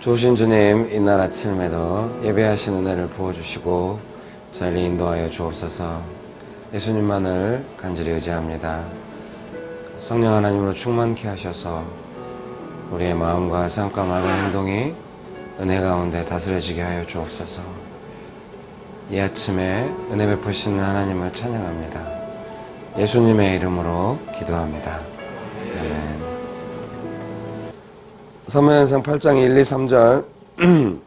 좋으신 주님, 이날 아침에도 예배하신 은혜를 부어주시고 저희를 인도하여 주옵소서. 예수님만을 간절히 의지합니다. 성령 하나님으로 충만케 하셔서 우리의 마음과 생각과 말과 행동이 은혜 가운데 다스려지게 하여 주옵소서. 이 아침에 은혜 베푸시는 하나님을 찬양합니다. 예수님의 이름으로 기도합니다. 아멘. 사무엘상 8장 1, 2, 3절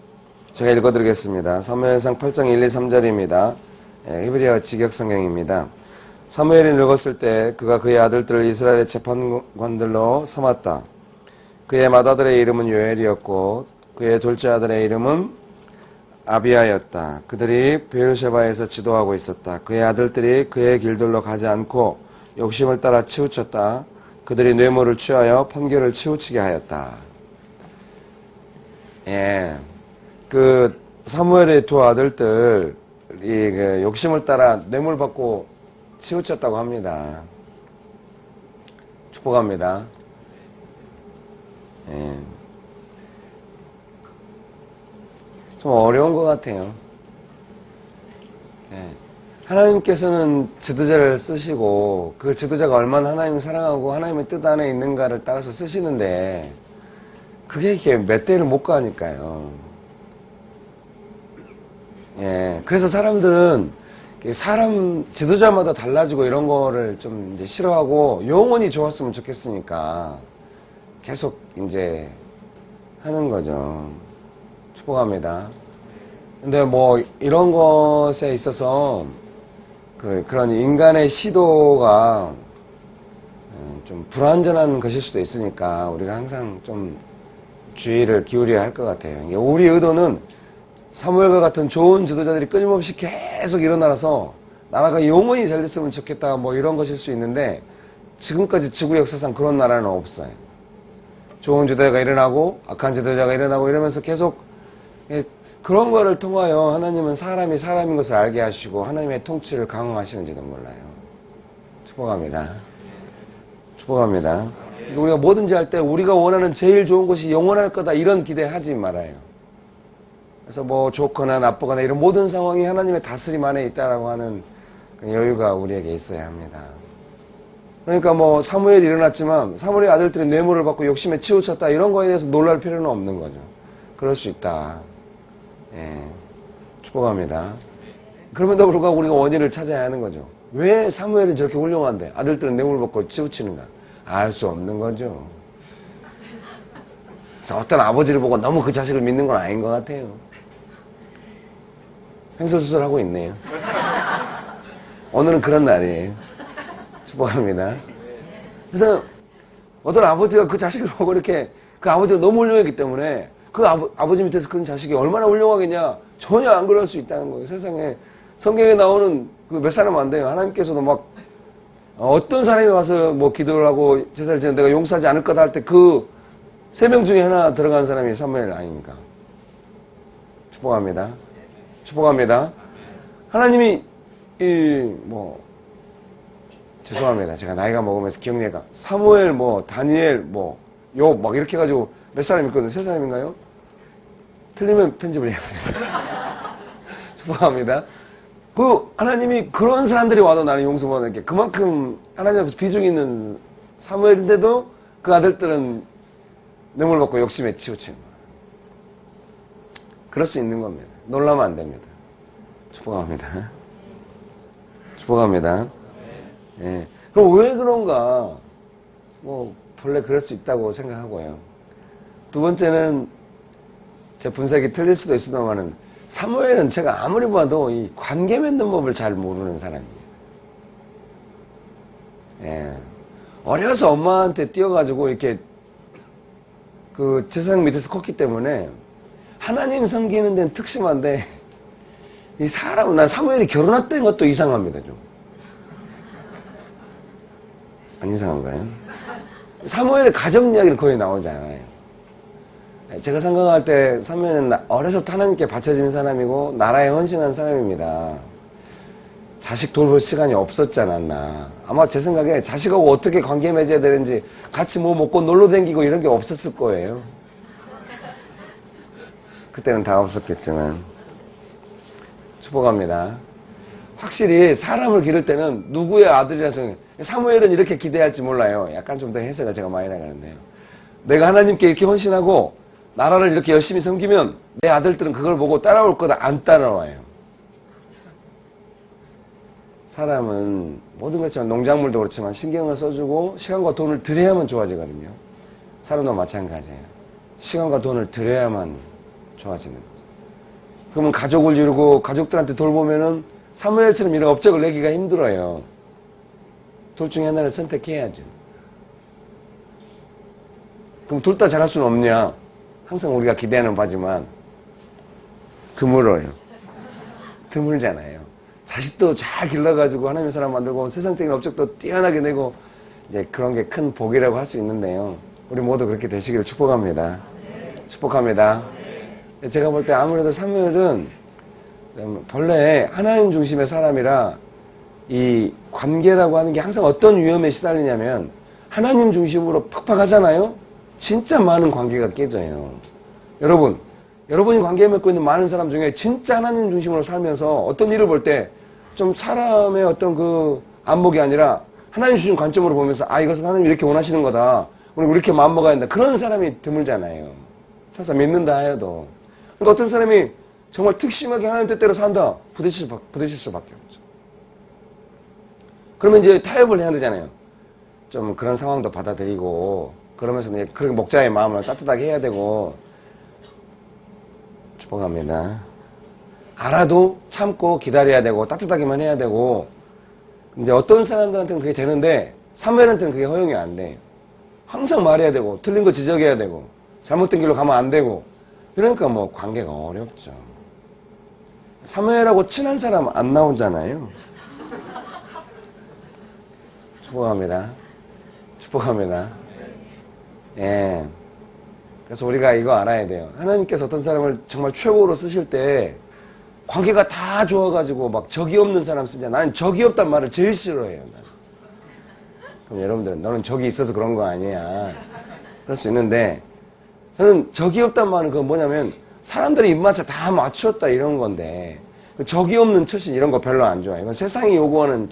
제가 읽어드리겠습니다. 사무엘상 8장 1, 2, 3절입니다. 히브리어 직역성경입니다. 사무엘이 늙었을 때 그가 그의 아들들을 이스라엘의 재판관들로 삼았다. 그의 맏아들의 이름은 요엘이었고 그의 둘째 아들의 이름은 아비야였다. 그들이 베엘셰바에서 지도하고 있었다. 그의 아들들이 그의 길들로 가지 않고 욕심을 따라 치우쳤다. 그들이 뇌물을 취하여 판결을 치우치게 하였다. 그 사무엘의 두 아들들이 그 욕심을 따라 뇌물 받고 치우쳤다고 합니다. 축복합니다. 좀 어려운 것 같아요. 하나님께서는 지도자를 쓰시고 그 지도자가 얼마나 하나님을 사랑하고 하나님의 뜻 안에 있는가를 따라서 쓰시는데 그게 이렇게 몇 대를 못 가니까요. 그래서 사람들은 사람 지도자마다 달라지고 이런 거를 좀 이제 싫어하고 영원히 좋았으면 좋겠으니까 계속 이제 하는 거죠. 축복합니다. 근데 뭐 이런 것에 있어서 그런 인간의 시도가 좀 불완전한 것일 수도 있으니까 우리가 항상 좀 주의를 기울여야 할 것 같아요. 우리 의도는 사무엘과 같은 좋은 지도자들이 끊임없이 계속 일어나서 나라가 영원히 잘 됐으면 좋겠다 뭐 이런 것일 수 있는데 지금까지 지구 역사상 그런 나라는 없어요. 좋은 지도자가 일어나고 악한 지도자가 일어나고 이러면서 계속 그런 거를 통하여 하나님은 사람이 사람인 것을 알게 하시고 하나님의 통치를 강화하시는지도 몰라요. 축복합니다. 축복합니다. 우리가 뭐든지 할 때 우리가 원하는 제일 좋은 것이 영원할 거다 이런 기대하지 말아요. 그래서 뭐 좋거나 나쁘거나 이런 모든 상황이 하나님의 다스림 안에 있다라고 하는 여유가 우리에게 있어야 합니다. 그러니까 뭐 사무엘이 일어났지만 사무엘의 아들들이 뇌물을 받고 욕심에 치우쳤다 이런 거에 대해서 놀랄 필요는 없는 거죠. 그럴 수 있다. 축복합니다. 그럼에도 불구하고 우리가 원인을 찾아야 하는 거죠. 왜 사무엘은 저렇게 훌륭한데 아들들은 뇌물 받고 치우치는가? 알 수 없는 거죠. 그래서 어떤 아버지를 보고 너무 그 자식을 믿는 건 아닌 것 같아요. 횡설수설하고 있네요. 오늘은 그런 날이에요. 축복합니다. 그래서 어떤 아버지가 그 자식을 보고 이렇게 그 아버지가 너무 훌륭했기 때문에 그 아버지 밑에서 큰 자식이 얼마나 훌륭하겠냐 전혀 안 그럴 수 있다는 거예요. 세상에 성경에 나오는 그 몇 사람 안 돼요. 하나님께서도 막 어떤 사람이 와서 뭐 기도를 하고 제사를 지내 내가 용서하지 않을 거다 할 때 그 3명 중에 하나 들어간 사람이 사무엘 아닙니까? 축복합니다. 축복합니다. 하나님이 죄송합니다. 제가 나이가 먹으면서 기억내가 사무엘 다니엘 욥 막 이렇게 해가지고 몇 사람 있거든요. 3사람인가요? 틀리면 편집을 해야 됩니다. 축복합니다. 하나님이 그런 사람들이 와도 나는 용서받는 게 그만큼 하나님 앞에서 비중 있는 사무엘인데도 그 아들들은 뇌물 받고 욕심에 치우친 거예요. 그럴 수 있는 겁니다. 놀라면 안 됩니다. 축복합니다. 축복합니다. 예. 그럼 왜 그런가? 본래 그럴 수 있다고 생각하고요. 두 번째는 제 분석이 틀릴 수도 있습니다만은 사무엘은 제가 아무리 봐도 이 관계 맺는 법을 잘 모르는 사람이에요. 예. 어려서 엄마한테 뛰어가지고 이렇게 그 제사장 밑에서 컸기 때문에 하나님 섬기는 데는 특심한데 이 사람은 난 사무엘이 결혼했던 것도 이상합니다. 좀. 안 이상한가요? 사무엘의 가정 이야기는 거의 나오지 않아요. 제가 생각할 때 사무엘은 어려서부터 하나님께 바쳐진 사람이고 나라에 헌신한 사람입니다. 자식 돌볼 시간이 없었지 않았나. 아마 제 생각에 자식하고 어떻게 관계 맺어야 되는지 같이 먹고 놀러 다니고 이런 게 없었을 거예요. 그때는 다 없었겠지만. 축복합니다. 확실히 사람을 기를 때는 누구의 아들이라서, 사무엘은 이렇게 기대할지 몰라요. 약간 좀 더 해석을 제가 많이 나가는데요. 내가 하나님께 이렇게 헌신하고 나라를 이렇게 열심히 섬기면 내 아들들은 그걸 보고 따라올 거다. 안 따라와요. 사람은 모든 것처럼 농작물도 그렇지만 신경을 써주고 시간과 돈을 들여야만 좋아지거든요. 사람도 마찬가지예요. 시간과 돈을 들여야만 좋아지는 거죠. 그러면 가족을 이루고 가족들한테 돌보면은 사무엘처럼 이런 업적을 내기가 힘들어요. 둘 중에 하나를 선택해야죠. 그럼 둘 다 잘할 수는 없냐? 항상 우리가 기대하는 바지만 드물어요. 드물잖아요. 자식도 잘 길러가지고 하나님의 사람 만들고 세상적인 업적도 뛰어나게 내고 이제 그런 게 큰 복이라고 할 수 있는데요. 우리 모두 그렇게 되시기를 축복합니다. 축복합니다. 제가 볼 때 아무래도 사무엘은 본래 하나님 중심의 사람이라 이 관계라고 하는 게 항상 어떤 위험에 시달리냐면 하나님 중심으로 팍팍하잖아요. 진짜 많은 관계가 깨져요. 여러분이 관계 맺고 있는 많은 사람 중에 진짜 하나님 중심으로 살면서 어떤 일을 볼 때 좀 사람의 어떤 그 안목이 아니라 하나님 주신 관점으로 보면서 이것은 하나님이 이렇게 원하시는 거다. 우리 이렇게 마음먹어야 한다. 그런 사람이 드물잖아요. 설사 믿는다 하여도. 그러니까 어떤 사람이 정말 특심하게 하나님 뜻대로 산다. 부딪힐 수밖에 없죠. 그러면 이제 타협을 해야 되잖아요. 좀 그런 상황도 받아들이고 그러면서 이제 그렇게 목자의 마음을 따뜻하게 해야 되고. 축복합니다. 알아도 참고 기다려야 되고 따뜻하게만 해야 되고 이제 어떤 사람들한테는 그게 되는데 사무엘한테는 그게 허용이 안 돼요. 항상 말해야 되고 틀린 거 지적해야 되고 잘못된 길로 가면 안 되고 그러니까 뭐 관계가 어렵죠. 사무엘하고 친한 사람 안 나오잖아요. 축복합니다. 축복합니다. 예. 그래서 우리가 이거 알아야 돼요. 하나님께서 어떤 사람을 정말 최고로 쓰실 때 관계가 다 좋아가지고 막 적이 없는 사람 쓰잖아. 나는 적이 없단 말을 제일 싫어해요. 나는. 그럼 여러분들은 너는 적이 있어서 그런 거 아니야. 그럴 수 있는데 저는 적이 없단 말은 그건 뭐냐면 사람들의 입맛에 다 맞췄다 이런 건데 적이 없는 처신 이런 거 별로 안 좋아해요. 이건 세상이 요구하는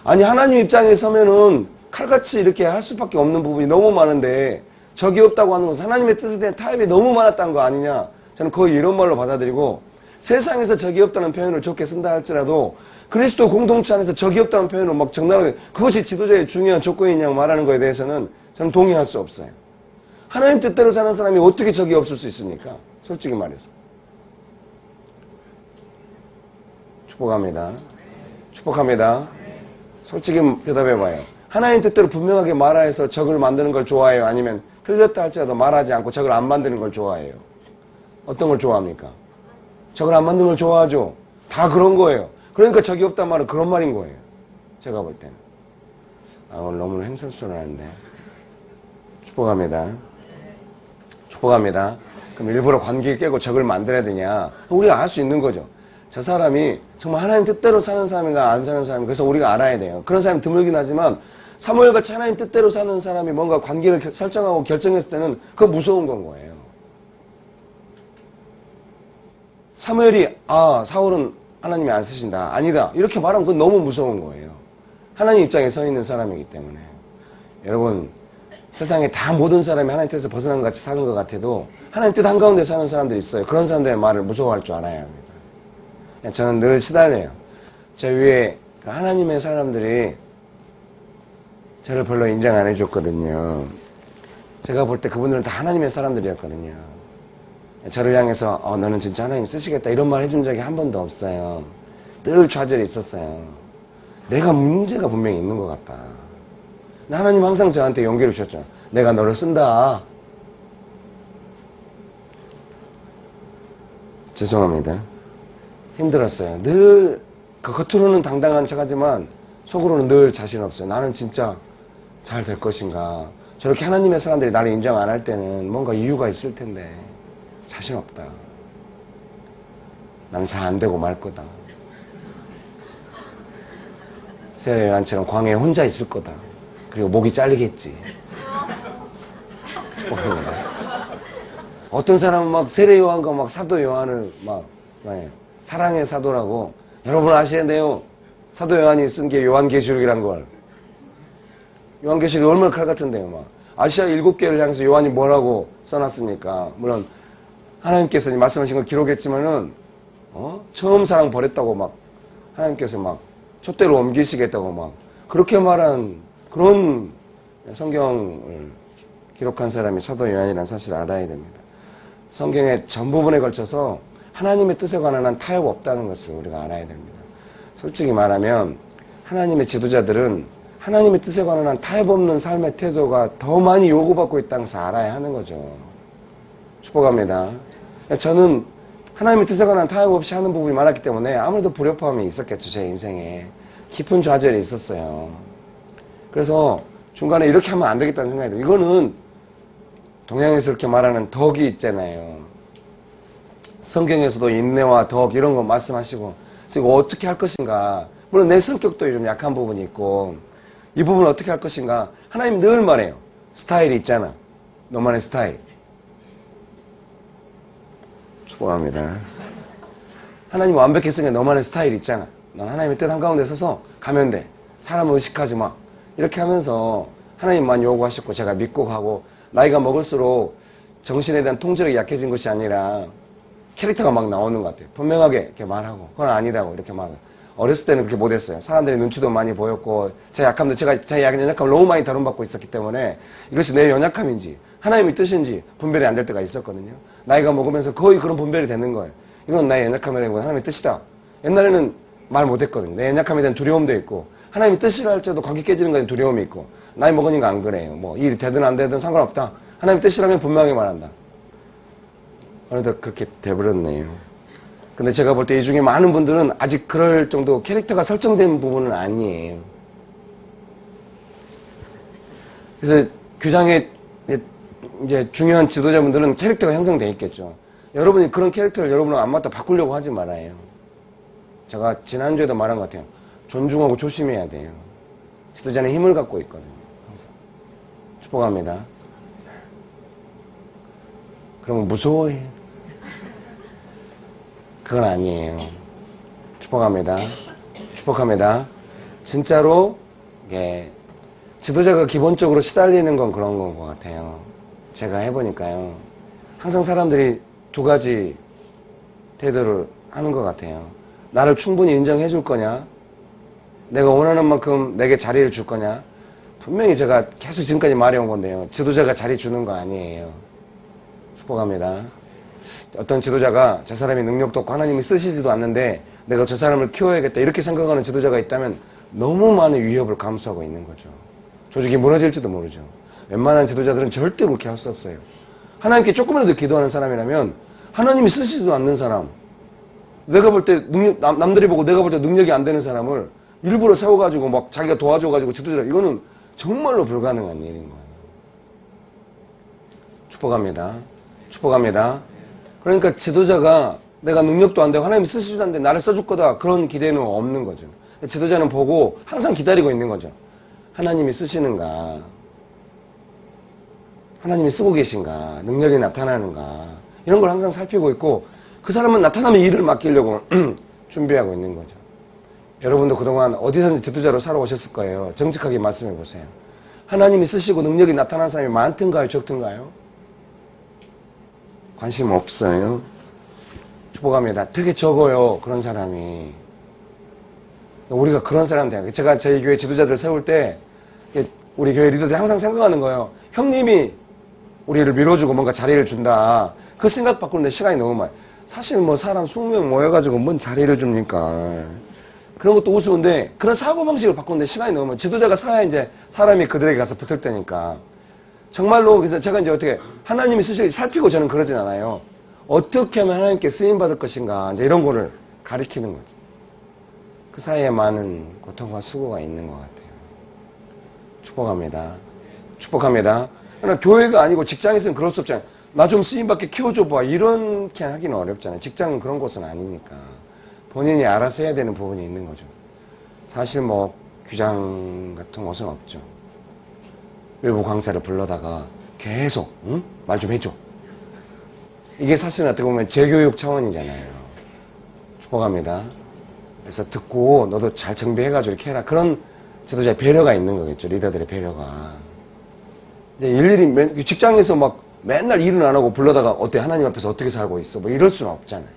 아니 하나님 입장에 서면은 칼같이 이렇게 할 수밖에 없는 부분이 너무 많은데 적이 없다고 하는 것은 하나님의 뜻에 대한 타협이 너무 많았다는 거 아니냐. 저는 거의 이런 말로 받아들이고 세상에서 적이 없다는 표현을 좋게 쓴다 할지라도 그리스도 공동체 안에서 적이 없다는 표현을 막 적나라하게 그것이 지도자의 중요한 조건이냐고 말하는 거에 대해서는 저는 동의할 수 없어요. 하나님 뜻대로 사는 사람이 어떻게 적이 없을 수 있습니까? 솔직히 말해서. 축복합니다. 축복합니다. 솔직히 대답해봐요. 하나님 뜻대로 분명하게 말해서 적을 만드는 걸 좋아해요? 아니면 틀렸다 할지라도 말하지 않고 적을 안 만드는 걸 좋아해요? 어떤 걸 좋아합니까? 적을 안 만드는 걸 좋아하죠? 다 그런 거예요. 그러니까 적이 없단 말은 그런 말인 거예요. 제가 볼 때는. 오늘 너무 행설수하는데. 축복합니다. 축복합니다. 그럼 일부러 관계 깨고 적을 만들어야 되냐? 우리가 알 수 있는 거죠. 저 사람이 정말 하나님 뜻대로 사는 사람인가 안 사는 사람인가 그래서 우리가 알아야 돼요. 그런 사람이 드물긴 하지만 사무엘같이 하나님 뜻대로 사는 사람이 뭔가 관계를 설정하고 결정했을 때는 그건 무서운 건 거예요. 사무엘이 사울은 하나님이 안 쓰신다. 아니다. 이렇게 말하면 그건 너무 무서운 거예요. 하나님 입장에 서 있는 사람이기 때문에. 여러분 세상에 다 모든 사람이 하나님 뜻에서 벗어난 것 같이 사는 것 같아도 하나님 뜻 한가운데 사는 사람들이 있어요. 그런 사람들의 말을 무서워할 줄 알아야 합니다. 저는 늘 시달려요. 저 위에 하나님의 사람들이 저를 별로 인정 안 해줬거든요. 제가 볼 때 그분들은 다 하나님의 사람들이었거든요. 저를 향해서 너는 진짜 하나님 쓰시겠다 이런 말 해준 적이 한 번도 없어요. 늘 좌절이 있었어요. 내가 문제가 분명히 있는 것 같다. 하나님 항상 저한테 용기를 주셨죠. 내가 너를 쓴다. 죄송합니다. 힘들었어요. 늘 겉으로는 당당한 척하지만 속으로는 늘 자신 없어요. 나는 진짜 잘 될 것인가. 저렇게 하나님의 사람들이 나를 인정 안 할 때는 뭔가 이유가 있을 텐데 자신 없다. 나는 잘 안 되고 말 거다. 세례 요한처럼 광야에 혼자 있을 거다. 그리고 목이 잘리겠지. 축복합니다. 어떤 사람은 막 세례 요한과 막 사도 요한을 막 사랑의 사도라고. 여러분 아셔야 돼요. 사도 요한이 쓴 게 요한계시록이란 걸. 요한계시록이 얼마나 칼 같은데요, 막. 아시아 7개를 향해서 요한이 뭐라고 써놨습니까? 물론 하나님께서 말씀하신 걸 기록했지만은 처음 사랑 버렸다고 막 하나님께서 막 촛대로 옮기시겠다고 막 그렇게 말한 그런 성경을 기록한 사람이 사도 요한이라는 사실을 알아야 됩니다. 성경의 전 부분에 걸쳐서 하나님의 뜻에 관한 한 타협 없다는 것을 우리가 알아야 됩니다. 솔직히 말하면 하나님의 지도자들은 하나님의 뜻에 관한 한 타협 없는 삶의 태도가 더 많이 요구받고 있다는 것을 알아야 하는 거죠. 축복합니다. 저는 하나님의 뜻에 관한 타협 없이 하는 부분이 많았기 때문에 아무래도 불협화음이 있었겠죠. 제 인생에. 깊은 좌절이 있었어요. 그래서 중간에 이렇게 하면 안 되겠다는 생각이 들어요. 이거는 동양에서 이렇게 말하는 덕이 있잖아요. 성경에서도 인내와 덕 이런 거 말씀하시고 그래서 이거 어떻게 할 것인가. 물론 내 성격도 좀 약한 부분이 있고 이 부분을 어떻게 할 것인가. 하나님 늘 말해요. 스타일이 있잖아. 너만의 스타일. 축복합니다. 하나님 완벽했으니까 너만의 스타일이 있잖아. 넌 하나님의 뜻 한가운데 서서 가면 돼. 사람 의식하지 마. 이렇게 하면서 하나님만 요구하셨고 제가 믿고 가고 나이가 먹을수록 정신에 대한 통제력이 약해진 것이 아니라 캐릭터가 막 나오는 것 같아요. 분명하게 이렇게 말하고 그건 아니다고 이렇게 말하고 어렸을 때는 그렇게 못했어요. 사람들이 눈치도 많이 보였고 제 약함도 제가 제 연약함을 너무 많이 다룬받고 있었기 때문에 이것이 내 연약함인지 하나님의 뜻인지 분별이 안 될 때가 있었거든요. 나이가 먹으면서 거의 그런 분별이 되는 거예요. 이건 나의 연약함이라고 하나님의 뜻이다. 옛날에는 말 못했거든요. 내 연약함에 대한 두려움도 있고 하나님의 뜻이라 할지라도 관계 깨지는 거에 두려움이 있고 나이 먹으니까 안 그래요. 뭐 일이 되든 안 되든 상관없다. 하나님의 뜻이라면 분명하게 말한다. 어느덧 그렇게 돼버렸네요. 근데 제가 볼 때 이 중에 많은 분들은 아직 그럴 정도 캐릭터가 설정된 부분은 아니에요. 그래서 규장에 이제 중요한 지도자분들은 캐릭터가 형성되어 있겠죠. 여러분이 그런 캐릭터를 여러분은 안 맞다 바꾸려고 하지 말아요. 제가 지난주에도 말한 것 같아요. 존중하고 조심해야 돼요. 지도자는 힘을 갖고 있거든요. 항상. 축복합니다. 그러면 무서워해. 그건 아니에요. 축복합니다. 축복합니다. 진짜로 지도자가 기본적으로 시달리는 건 그런 건 것 같아요. 제가 해보니까요. 항상 사람들이 두 가지 태도를 하는 것 같아요. 나를 충분히 인정해 줄 거냐? 내가 원하는 만큼 내게 자리를 줄 거냐? 분명히 제가 계속 지금까지 말해온 건데요. 지도자가 자리 주는 거 아니에요. 축복합니다. 어떤 지도자가 저 사람이 능력도 없고 하나님이 쓰시지도 않는데 내가 저 사람을 키워야겠다 이렇게 생각하는 지도자가 있다면 너무 많은 위협을 감수하고 있는 거죠. 조직이 무너질지도 모르죠. 웬만한 지도자들은 절대 그렇게 할 수 없어요. 하나님께 조금이라도 기도하는 사람이라면 하나님이 쓰시지도 않는 사람, 내가 볼 때 남들이 보고 내가 볼 때 능력이 안 되는 사람을 일부러 세워가지고 막 자기가 도와줘가지고 지도자, 이거는 정말로 불가능한 일인 거예요. 축복합니다. 축복합니다. 그러니까 지도자가 내가 능력도 안 되고 하나님이 쓰시지도 않는데 나를 써줄 거다 그런 기대는 없는 거죠. 지도자는 보고 항상 기다리고 있는 거죠. 하나님이 쓰시는가, 하나님이 쓰고 계신가, 능력이 나타나는가 이런 걸 항상 살피고 있고 그 사람은 나타나면 일을 맡기려고 준비하고 있는 거죠. 여러분도 그동안 어디서든지 지도자로 살아오셨을 거예요. 정직하게 말씀해 보세요. 하나님이 쓰시고 능력이 나타나는 사람이 많든가요, 적든가요? 관심 없어요. 축복합니다. 되게 적어요, 그런 사람이. 우리가 그런 사람 돼요. 제가 저희 교회 지도자들 세울 때 우리 교회 리더들이 항상 생각하는 거예요. 형님이 우리를 밀어주고 뭔가 자리를 준다. 그 생각 바꾸는데 시간이 너무 많아요. 사실 뭐 사람 20명 모여가지고 뭔 자리를 줍니까? 그런 것도 우스운데 그런 사고방식을 바꾸는데 시간이 너무 많아요. 지도자가 사야 이제 사람이 그들에게 가서 붙을 때니까. 정말로 그래서 제가 이제 어떻게 하나님이 쓰시기 살피고 저는 그러진 않아요. 어떻게 하면 하나님께 쓰임받을 것인가 이제 이런 거를 가리키는 거죠. 그 사이에 많은 고통과 수고가 있는 것 같아요. 축복합니다. 축복합니다. 그러나 교회가 아니고 직장에서는 그럴 수 없잖아요. 나 좀 쓰임받게 키워줘봐. 이렇게 하기는 어렵잖아요. 직장은 그런 곳은 아니니까. 본인이 알아서 해야 되는 부분이 있는 거죠. 사실 뭐 규장 같은 것은 없죠. 외부 강사를 불러다가 계속 말 좀 해줘. 이게 사실은 어떻게 보면 재교육 차원이잖아요. 축복합니다. 그래서 듣고 너도 잘 정비해가지고 이렇게 해라. 그런 지도자의 배려가 있는 거겠죠. 리더들의 배려가. 이제 일일이 직장에서 막 맨날 일은 안 하고 불러다가 어때? 하나님 앞에서 어떻게 살고 있어? 뭐 이럴 수는 없잖아요.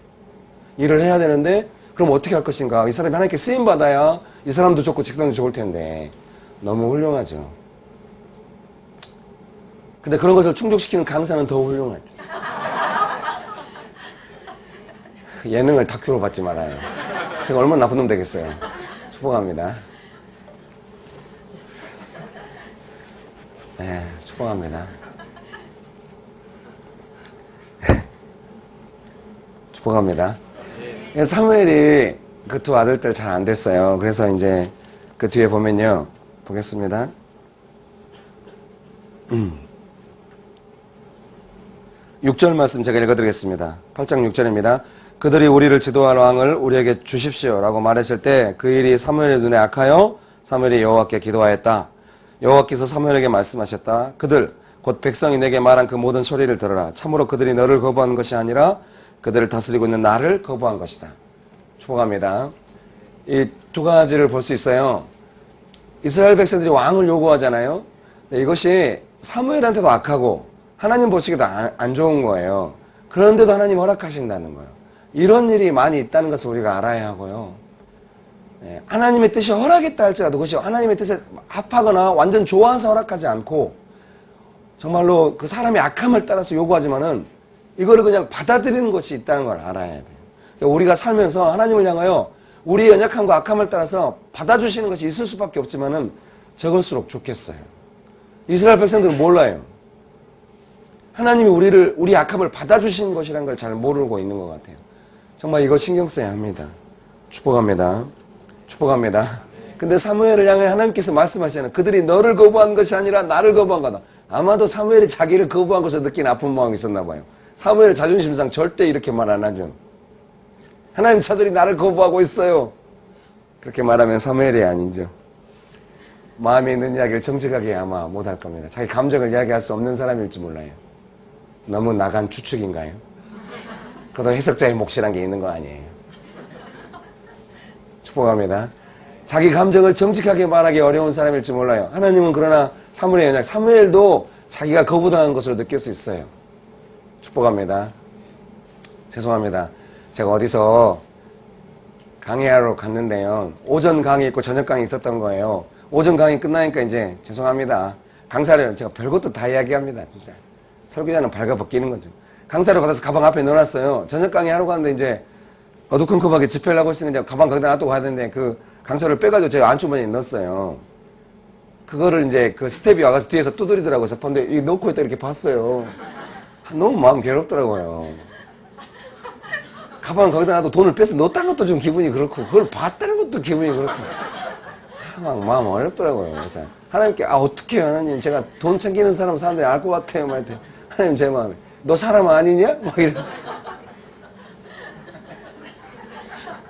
일을 해야 되는데 그럼 어떻게 할 것인가? 이 사람이 하나님께 쓰임받아야 이 사람도 좋고 직장도 좋을 텐데 너무 훌륭하죠. 근데 그런 것을 충족시키는 강사는 더 훌륭하죠. 예능을 다큐로 받지 말아요. 제가 얼마나 나쁜 놈 되겠어요. 축복합니다. 네, 축복합니다. 축복합니다. 사무엘이 그 두 아들들 잘 안 됐어요. 그래서 이제 그 뒤에 보면요. 보겠습니다. 6절 말씀 제가 읽어드리겠습니다. 8장 6절입니다. 그들이 우리를 지도할 왕을 우리에게 주십시오 라고 말했을 때 그 일이 사무엘의 눈에 악하여 사무엘이 여호와께 기도하였다. 여호와께서 사무엘에게 말씀하셨다. 그들 곧 백성이 내게 말한 그 모든 소리를 들어라. 참으로 그들이 너를 거부한 것이 아니라 그들을 다스리고 있는 나를 거부한 것이다. 축복합니다. 이 두 가지를 볼 수 있어요. 이스라엘 백성들이 왕을 요구하잖아요. 이것이 사무엘한테도 악하고 하나님 보시기에도 안 좋은 거예요. 그런데도 하나님 허락하신다는 거예요. 이런 일이 많이 있다는 것을 우리가 알아야 하고요. 하나님의 뜻이 허락했다 할지라도 그것이 하나님의 뜻에 합하거나 완전 좋아서 허락하지 않고 정말로 그 사람의 악함을 따라서 요구하지만은 이거를 그냥 받아들이는 것이 있다는 걸 알아야 돼요. 그러니까 우리가 살면서 하나님을 향하여 우리의 연약함과 악함을 따라서 받아주시는 것이 있을 수밖에 없지만은 적을수록 좋겠어요. 이스라엘 백성들은 몰라요. 하나님이 우리 악함을 받아주시는 것이라는 걸 잘 모르고 있는 것 같아요. 정말 이거 신경 써야 합니다. 축복합니다. 축복합니다. 근데 사무엘을 향해 하나님께서 말씀하시잖아요. 그들이 너를 거부한 것이 아니라 나를 거부한 거다. 아마도 사무엘이 자기를 거부한 것을 느낀 아픈 마음이 있었나 봐요. 사무엘 자존심상 절대 이렇게 말 안 하죠. 하나님 자들이 나를 거부하고 있어요. 그렇게 말하면 사무엘이 아니죠. 마음에 있는 이야기를 정직하게 아마 못할 겁니다. 자기 감정을 이야기할 수 없는 사람일지 몰라요. 너무 나간 추측인가요? 그래도 해석자의 몫이란 게 있는 거 아니에요. 축복합니다. 자기 감정을 정직하게 말하기 어려운 사람일지 몰라요. 하나님은 그러나 사무엘의 연약, 사무엘도 자기가 거부당한 것으로 느낄 수 있어요. 축복합니다. 죄송합니다. 제가 어디서 강의하러 갔는데요. 오전 강의 있고 저녁 강의 있었던 거예요. 오전 강의 끝나니까 이제 죄송합니다. 강사를 제가 별것도 다 이야기합니다. 진짜. 설교자는 발가벗기는 거죠. 강사를 받아서 가방 앞에 넣어놨어요. 저녁 강의 하러 가는데 이제 어두컴컴하게 집회를 하고 있으니까 가방 거기다 놔두고 가야 되는데 그 강사를 빼가지고 제가 안주머니에 넣었어요. 그거를 이제 그 스텝이 와가서 뒤에서 두드리더라고요. 그래서 근데 이거 넣고 있다 이렇게 봤어요. 너무 마음 괴롭더라고요. 가방 거기다 놔도 돈을 빼서 넣었다는 것도 좀 기분이 그렇고 그걸 봤다는 것도 기분이 그렇고 막 마음 어렵더라고요. 그래서 하나님께 어떻게 해요 하나님 제가 돈 챙기는 사람들이 알 것 같아요. 말때 하나님 제 마음에 너 사람 아니냐? 막 이래서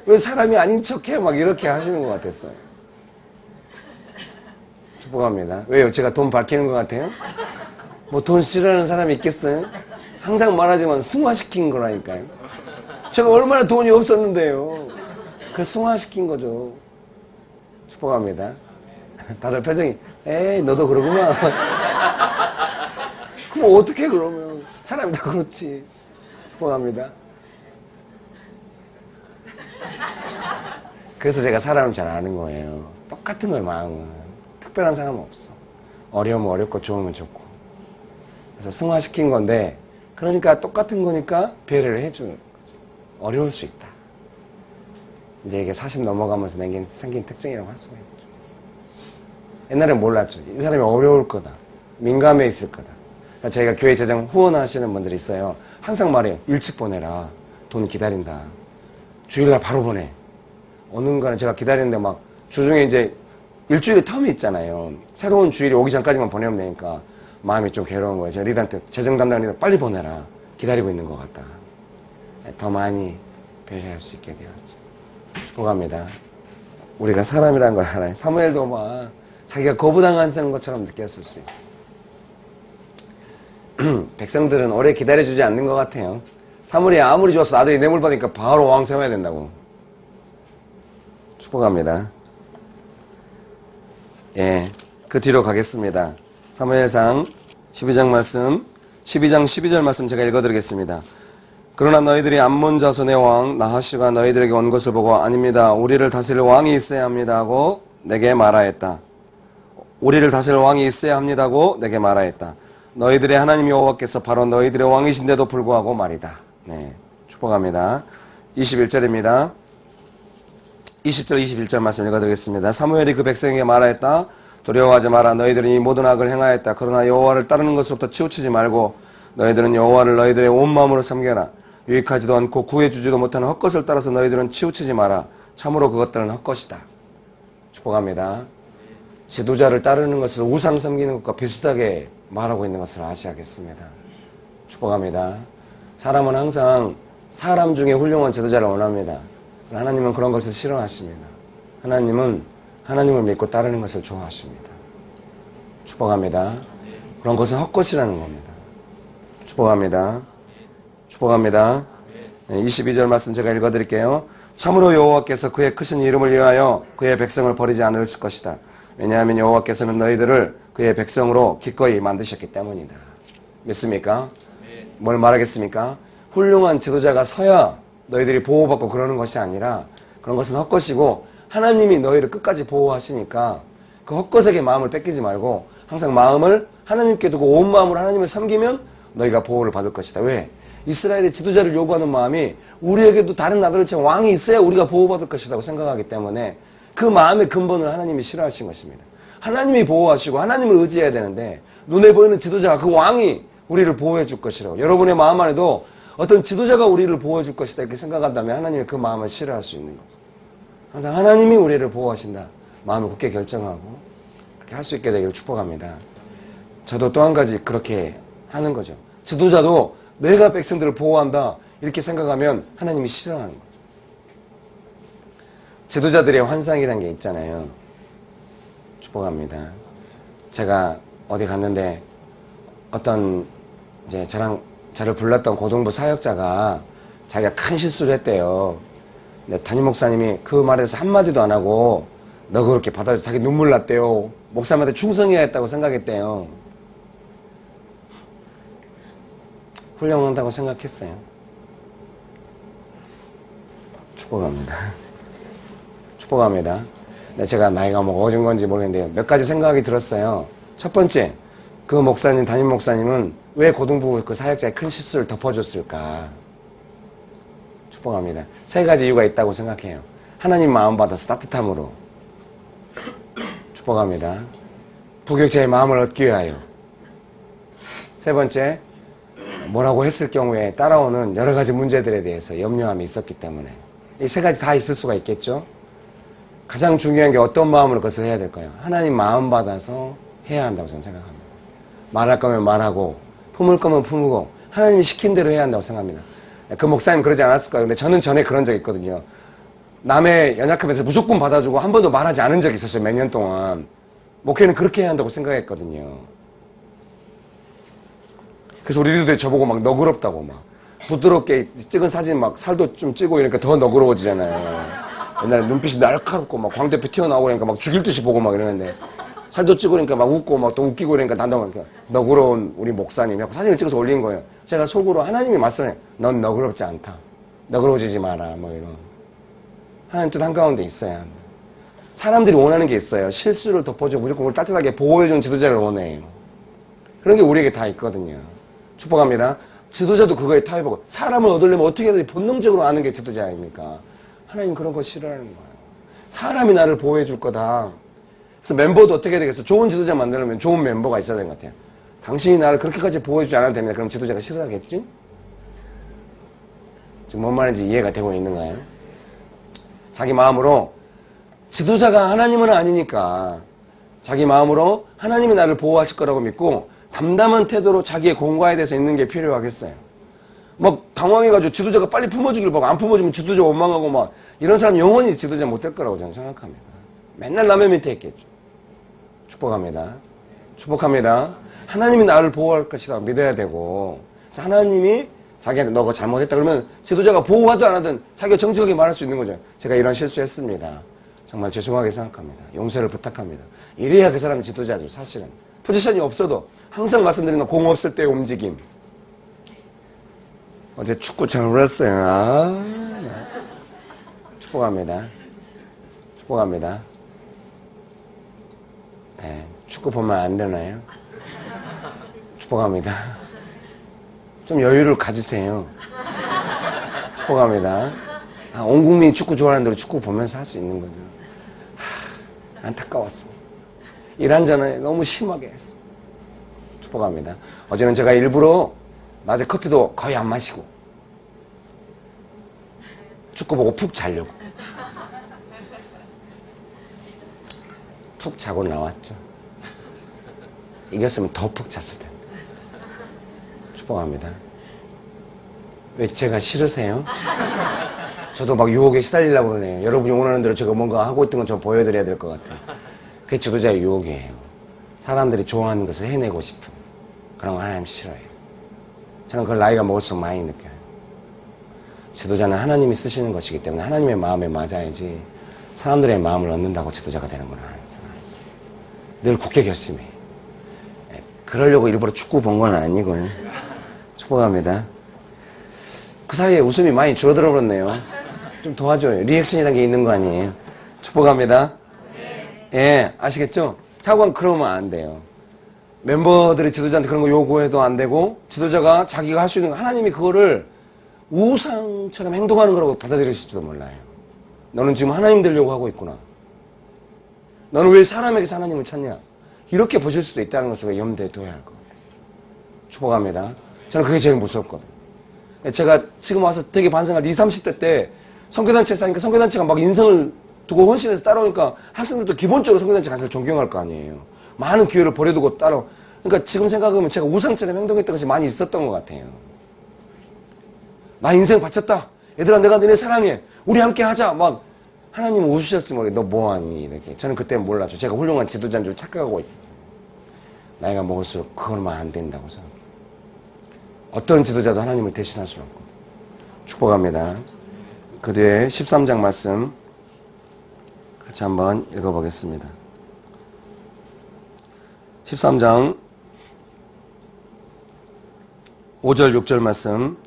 왜 사람이 아닌 척해? 막 이렇게 하시는 것 같았어요. 축복합니다. 왜요? 제가 돈 밝히는 것 같아요? 뭐 돈 싫어하는 사람이 있겠어요? 항상 말하지만 승화시킨 거라니까요. 제가 얼마나 돈이 없었는데요. 그래서 승화시킨 거죠. 축복합니다. 다들 표정이 에이 너도 그러구나. 그럼 어떻게 그러면 사람이 다 그렇지. 축복합니다. 그래서 제가 사람을 잘 아는 거예요. 똑같은 걸 마음은 특별한 사람은 없어. 어려우면 어렵고 좋으면 좋고. 그래서 승화시킨 건데 그러니까 똑같은 거니까 배려를 해주는 거죠. 어려울 수 있다. 이제 이게 40 넘어가면서 생긴 특징이라고 할 수가 있죠. 옛날엔 몰랐죠. 이 사람이 어려울 거다. 민감해 있을 거다. 그러니까 저희가 교회 재정 후원하시는 분들이 있어요. 항상 말해요. 일찍 보내라. 돈 기다린다. 주일날 바로 보내. 어느간에 제가 기다리는데 막 주중에 이제 일주일에 텀이 있잖아요. 새로운 주일이 오기 전까지만 보내면 되니까 마음이 좀 괴로운 거예요. 제가 리더한테 재정 담당 리더 빨리 보내라. 기다리고 있는 것 같다. 더 많이 배려할 수 있게 되었죠. 축복합니다. 우리가 사람이라는 걸 알아요. 사무엘도 막 자기가 거부당한 것처럼 느꼈을 수 있어요. 백성들은 오래 기다려주지 않는 것 같아요. 사물이 아무리 좋아서 나중에 뇌물 받으니까 바로 왕 세워야 된다고. 축복합니다. 예, 그 뒤로 가겠습니다. 사무엘상 12장 말씀, 12장 12절 말씀 제가 읽어드리겠습니다. 그러나 너희들이 암몬 자손의 왕 나하시가 너희들에게 온 것을 보고 아닙니다. 우리를 다스릴 왕이 있어야 합니다 하고 내게 말하였다. 우리를 다스릴 왕이 있어야 합니다고 내게 말하였다. 너희들의 하나님 여호와께서 바로 너희들의 왕이신데도 불구하고 말이다. 네, 축복합니다. 21절입니다. 20절 21절 말씀 읽어드리겠습니다. 사무엘이 그 백성에게 말하였다. 두려워하지 마라. 너희들은 이 모든 악을 행하였다. 그러나 여호와를 따르는 것으로부터 치우치지 말고 너희들은 여호와를 너희들의 온 마음으로 섬겨라. 유익하지도 않고 구해주지도 못하는 헛것을 따라서 너희들은 치우치지 마라. 참으로 그것들은 헛것이다. 축복합니다. 지도자를 따르는 것을 우상 섬기는 것과 비슷하게 말하고 있는 것을 아시겠습니다. 축복합니다. 사람은 항상 사람 중에 훌륭한 지도자를 원합니다. 하나님은 그런 것을 싫어하십니다. 하나님은 하나님을 믿고 따르는 것을 좋아하십니다. 축복합니다. 그런 것은 헛것이라는 겁니다. 축복합니다. 축복합니다. 22절 말씀 제가 읽어드릴게요. 참으로 여호와께서 그의 크신 이름을 위하여 그의 백성을 버리지 않으실 것이다. 왜냐하면 여호와께서는 너희들을 그의 백성으로 기꺼이 만드셨기 때문이다. 믿습니까? 뭘 말하겠습니까? 훌륭한 지도자가 서야 너희들이 보호받고 그러는 것이 아니라 그런 것은 헛것이고 하나님이 너희를 끝까지 보호하시니까 그 헛것에게 마음을 뺏기지 말고 항상 마음을 하나님께 두고 온 마음으로 하나님을 섬기면 너희가 보호를 받을 것이다. 왜? 이스라엘의 지도자를 요구하는 마음이 우리에게도 다른 나라들처럼 왕이 있어야 우리가 보호받을 것이라고 생각하기 때문에 그 마음의 근본을 하나님이 싫어하신 것입니다. 하나님이 보호하시고 하나님을 의지해야 되는데 눈에 보이는 지도자가 그 왕이 우리를 보호해 줄 것이라고 여러분의 마음 안에도 어떤 지도자가 우리를 보호해 줄 것이다 이렇게 생각한다면 하나님이 그 마음을 싫어할 수 있는 거죠. 항상 하나님이 우리를 보호하신다. 마음을 굳게 결정하고 그렇게 할 수 있게 되기를 축복합니다. 저도 또 한 가지 그렇게 하는 거죠. 지도자도 내가 백성들을 보호한다 이렇게 생각하면 하나님이 싫어하는 거죠. 지도자들의 환상이라는 게 있잖아요. 축복합니다. 제가 어디 갔는데 어떤 이제 저를 불렀던 고등부 사역자가 자기가 큰 실수를 했대요. 근데 담임 목사님이 그 말에 대해서 한마디도 안 하고 너 그렇게 받아줘. 자기 눈물 났대요. 목사님한테 충성해야 했다고 생각했대요. 훌륭하다고 생각했어요. 축복합니다. 축복합니다. 근데 제가 나이가 먹어진 건지 모르겠는데 몇 가지 생각이 들었어요. 첫 번째, 그 목사님, 담임 목사님은 왜 고등부 그 사역자의 큰 실수를 덮어줬을까? 축복합니다. 세 가지 이유가 있다고 생각해요. 하나님 마음 받아서 따뜻함으로. 축복합니다. 부격자의 마음을 얻기 위하여. 세 번째, 뭐라고 했을 경우에 따라오는 여러 가지 문제들에 대해서 염려함이 있었기 때문에. 이 세 가지 다 있을 수가 있겠죠? 가장 중요한 게 어떤 마음으로 그것을 해야 될까요? 하나님 마음 받아서 해야 한다고 저는 생각합니다. 말할 거면 말하고, 품을 거면 품고, 하나님이 시킨 대로 해야 한다고 생각합니다. 그 목사님 그러지 않았을 거예요. 근데 저는 전에 그런 적이 있거든요. 남의 연약함에서 무조건 받아주고 한 번도 말하지 않은 적이 있었어요. 몇 년 동안. 목회는 그렇게 해야 한다고 생각했거든요. 그래서 우리 리더들이 저보고 막 너그럽다고 막 부드럽게 찍은 사진 막 살도 좀 찌고 이러니까 더 너그러워지잖아요. 옛날에 눈빛이 날카롭고 막 광대뼈 튀어나오고 그러니까 막 죽일 듯이 보고 막 이러는데 살도 찌고 그러니까 막 웃고 막 또 웃기고 그러니까 난도 너그러운 우리 목사님이 사진을 찍어서 올린 거예요. 제가 속으로 하나님이 말씀해. 넌 너그럽지 않다. 너그러워지지 마라. 뭐 이런. 하나님 뜻 한가운데 있어야 한다. 사람들이 원하는 게 있어요. 실수를 덮어주고 무조건 우리 따뜻하게 보호해주는 지도자를 원해요. 그런 게 우리에게 다 있거든요. 축복합니다. 지도자도 그거에 타협하고 사람을 얻으려면 어떻게 해야 본능적으로 아는 게 지도자 아닙니까? 하나님 그런 거 싫어하는 거예요. 사람이 나를 보호해 줄 거다. 그래서 멤버도 어떻게 해야 되겠어? 좋은 지도자 만들려면 좋은 멤버가 있어야 되는 것 같아요. 당신이 나를 그렇게까지 보호해 주지 않아도 됩니다. 그럼 지도자가 싫어하겠죠? 지금 뭔 말인지 이해가 되고 있는가요? 자기 마음으로 지도자가 하나님은 아니니까 자기 마음으로 하나님이 나를 보호하실 거라고 믿고 담담한 태도로 자기의 공과에 대해서 있는 게 필요하겠어요. 막 당황해가지고 지도자가 빨리 품어주길 보고 안 품어주면 지도자 원망하고 막 이런 사람 영원히 지도자 못 될 거라고 저는 생각합니다. 맨날 남의 밑에 있겠죠. 축복합니다. 축복합니다. 하나님이 나를 보호할 것이라고 믿어야 되고 그래서 하나님이 자기한테 너가 잘못했다 그러면 지도자가 보호하도 안 하든 자기가 정직하게 말할 수 있는 거죠. 제가 이런 실수했습니다. 정말 죄송하게 생각합니다. 용서를 부탁합니다. 이래야 그 사람이 지도자죠. 사실은 포지션이 없어도 항상 말씀드리는 공 없을 때의 움직임. 어제 축구 잘 울었어요. 축복합니다. 축복합니다. 네, 축구 보면 안 되나요? 축복합니다. 좀 여유를 가지세요. 축복합니다. 온 국민이 축구 좋아하는 대로 축구 보면서 할 수 있는 거죠. 안타까웠습니다. 일 한 잔에 너무 심하게 했습니다. 축복합니다. 어제는 제가 일부러 낮에 커피도 거의 안 마시고 축구 보고 푹 자려고 푹 자고 나왔죠. 이겼으면 더 푹 잤을 텐데. 축복합니다. 왜 제가 싫으세요? 저도 막 유혹에 시달리려고 그러네요. 여러분이 원하는 대로 제가 뭔가 하고 있던 건 저 보여드려야 될 것 같아요. 그게 지도자의 유혹이에요. 사람들이 좋아하는 것을 해내고 싶은 그런 거 하나님 싫어해요. 저는 그걸 나이가 먹을수록 많이 느껴요. 지도자는 하나님이 쓰시는 것이기 때문에 하나님의 마음에 맞아야지 사람들의 마음을 얻는다고 지도자가 되는 건 아니잖아요. 늘 굳게 결심해요. 그러려고 일부러 축구 본 건 아니고요. 축복합니다. 그 사이에 웃음이 많이 줄어들어 버렸네요. 좀 도와줘요. 리액션이라는 게 있는 거 아니에요. 축복합니다. 예, 아시겠죠? 차관 그러면 안 돼요. 멤버들이 지도자한테 그런 거 요구해도 안 되고 지도자가 자기가 할 수 있는 거 하나님이 그거를 우상처럼 행동하는 거라고 받아들이실지도 몰라요. 너는 지금 하나님 되려고 하고 있구나. 너는 왜 사람에게서 하나님을 찾냐? 이렇게 보실 수도 있다는 것을 염두에 둬야 할 것 같아요. 축복합니다. 저는 그게 제일 무섭거든요. 제가 지금 와서 되게 반성한 20, 30대 때 선교단체에 사니까 선교단체가 막 인성을 두고 헌신해서 따라오니까 학생들도 기본적으로 선교단체 가서 존경할 거 아니에요. 많은 기회를 버려두고 따라. 그러니까 지금 생각하면 제가 우상처럼 행동했던 것이 많이 있었던 것 같아요. 나 인생 바쳤다. 얘들아 내가 너네 사랑해. 우리 함께 하자. 막 하나님은 웃으셨으면 모르겠어. 너 뭐하니? 이렇게. 저는 그때 몰랐죠. 제가 훌륭한 지도자인 줄 착각하고 있었어요. 나이가 먹을수록 그걸만 안 된다고 생각해요. 어떤 지도자도 하나님을 대신할 수는 없고. 축복합니다. 그 뒤에 13장 말씀 같이 한번 읽어보겠습니다. 13장 5절 6절 말씀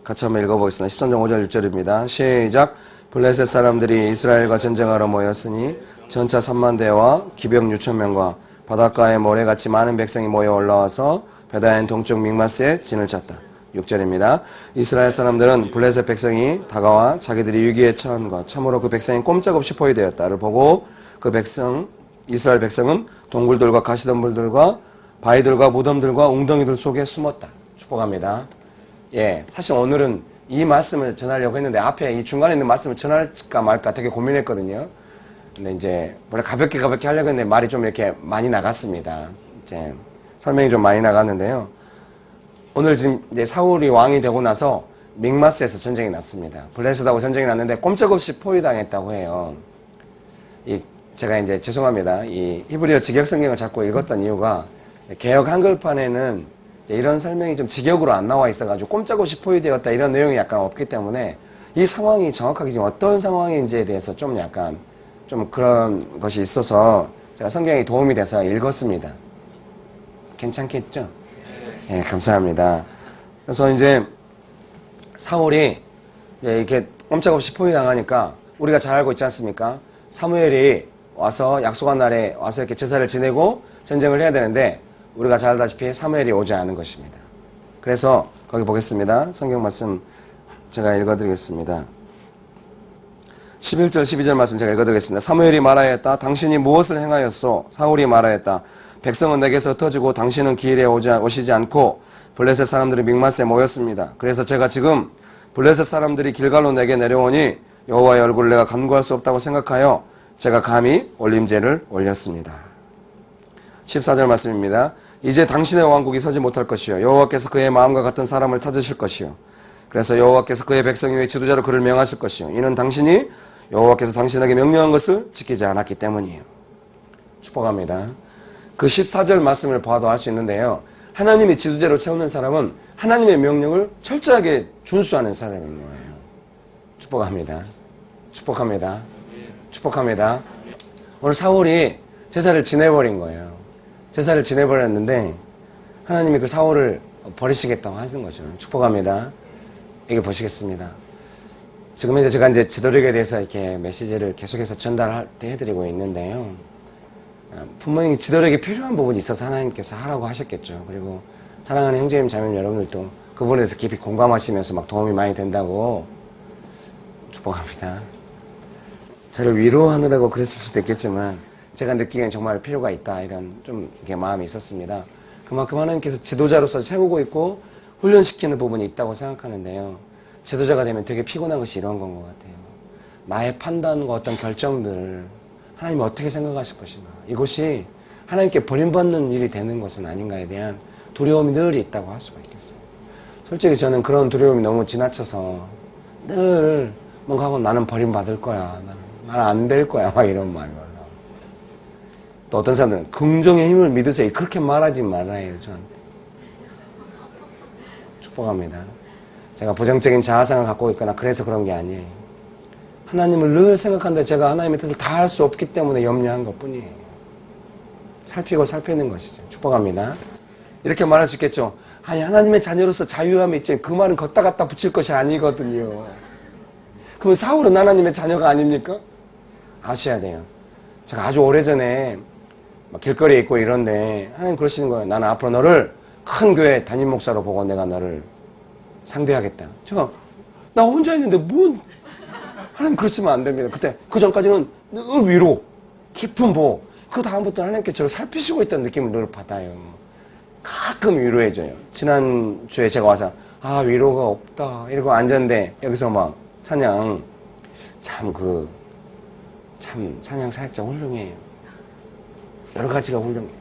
같이 한번 읽어보겠습니다. 13장 5절 6절입니다. 시작. 블레셋 사람들이 이스라엘과 전쟁하러 모였으니 전차 3만 대와 기병 6천 명과 바닷가에 모래같이 많은 백성이 모여 올라와서 베다인 동쪽 믹마스에 진을 쳤다. 6절입니다. 이스라엘 사람들은 블레셋 백성이 다가와 자기들이 위기에 처한 것 참으로 그 백성이 꼼짝없이 포위되었다를 보고 그 백성 이스라엘 백성은 동굴들과 가시덤불들과 바위들과 무덤들과 웅덩이들 속에 숨었다. 축복합니다. 예, 사실 오늘은 이 말씀을 전하려고 했는데 앞에 이 중간에 있는 말씀을 전할까 말까 되게 고민했거든요. 근데 이제 원래 가볍게 하려고 했는데 말이 좀 이렇게 많이 나갔습니다. 이제 설명이 좀 많이 나갔는데요. 오늘 지금 이제 사울이 왕이 되고 나서 믹마스에서 전쟁이 났습니다. 블레셋하고 전쟁이 났는데 꼼짝없이 포위당했다고 해요. 제가 이제 죄송합니다. 이 히브리어 직역 성경을 자꾸 읽었던 이유가 개역 한글판에는 이런 설명이 좀 직역으로 안 나와 있어가지고 꼼짝없이 포위되었다 이런 내용이 약간 없기 때문에 이 상황이 정확하게 지금 어떤 상황인지에 대해서 좀 약간 좀 그런 것이 있어서 제가 성경에 도움이 돼서 읽었습니다. 괜찮겠죠? 예, 감사합니다. 그래서 이제 사울이 이렇게 꼼짝없이 포위당하니까 우리가 잘 알고 있지 않습니까? 사무엘이 와서 약속한 날에 와서 이렇게 제사를 지내고 전쟁을 해야 되는데 우리가 잘 알다시피 사무엘이 오지 않은 것입니다. 그래서 거기 보겠습니다. 성경 말씀 제가 읽어드리겠습니다. 11절 12절 말씀 제가 읽어드리겠습니다. 사무엘이 말하였다. 당신이 무엇을 행하였소? 사울이 말하였다. 백성은 내게서 흩어지고 당신은 기일에 오시지 않고 블레셋 사람들이 믹마스에 모였습니다. 그래서 제가 지금 블레셋 사람들이 길갈로 내게 내려오니 여호와의 얼굴을 내가 간구할 수 없다고 생각하여 제가 감히 올림제를 올렸습니다. 14절 말씀입니다. 이제 당신의 왕국이 서지 못할 것이요 여호와께서 그의 마음과 같은 사람을 찾으실 것이요 그래서 여호와께서 그의 백성 위에 지도자로 그를 명하실 것이요 이는 당신이 여호와께서 당신에게 명령한 것을 지키지 않았기 때문이에요. 축복합니다. 그 14절 말씀을 봐도 알 수 있는데요. 하나님의 지도자로 세우는 사람은 하나님의 명령을 철저하게 준수하는 사람인 거예요. 축복합니다. 축복합니다. 축복합니다. 오늘 사울이 제사를 지내버린 거예요. 제사를 지내버렸는데 하나님이 그 사울을 버리시겠다고 하시는 거죠. 축복합니다. 여기 보시겠습니다. 지금 이제 제가 이제 지도력에 대해서 이렇게 메시지를 계속해서 해드리고 있는데요. 분명히 지도력이 필요한 부분이 있어서 하나님께서 하라고 하셨겠죠. 그리고 사랑하는 형제님, 자매님 여러분들도 그 부분에 대해서 깊이 공감하시면서 막 도움이 많이 된다고 축복합니다. 저를 위로하느라고 그랬을 수도 있겠지만 제가 느끼기엔 정말 필요가 있다 이런 좀 이렇게 마음이 있었습니다. 그만큼 하나님께서 지도자로서 세우고 있고 훈련시키는 부분이 있다고 생각하는데요. 지도자가 되면 되게 피곤한 것이 이런 건 것 같아요. 나의 판단과 어떤 결정들을 하나님이 어떻게 생각하실 것인가. 이것이 하나님께 버림받는 일이 되는 것은 아닌가에 대한 두려움이 늘 있다고 할 수가 있겠어요. 솔직히 저는 그런 두려움이 너무 지나쳐서 늘 뭔가 하고 나는 버림받을 거야. 나는 안 될 거야. 막 이런 말이 올라오고. 또 어떤 사람들은 긍정의 힘을 믿으세요. 그렇게 말하지 말아요. 저한테. 축복합니다. 제가 부정적인 자아상을 갖고 있거나 그래서 그런 게 아니에요. 하나님을 늘 생각하는데 제가 하나님의 뜻을 다 할 수 없기 때문에 염려한 것 뿐이에요. 살피고 살피는 것이죠. 축복합니다. 이렇게 말할 수 있겠죠. 아니 하나님의 자녀로서 자유함이 있지 그 말은 걷다 갖다 붙일 것이 아니거든요. 그럼 사울은 하나님의 자녀가 아닙니까? 아셔야 돼요. 제가 아주 오래전에 막 길거리에 있고 이런데 하나님 그러시는 거예요. 나는 앞으로 너를 큰 교회 담임 목사로 보고 내가 너를 상대하겠다. 제가 나 혼자 있는데 뭔 하나님 그러시면 안 됩니다. 그때 그 전까지는 늘 위로 깊은 보호 그 다음부터 하나님께 저를 살피시고 있다는 느낌을 늘 받아요. 가끔 위로해줘요. 지난주에 제가 와서 위로가 없다 이러고 앉았는데 여기서 막 찬양 참 찬양 사역자 훌륭해요. 여러 가지가 훌륭해요.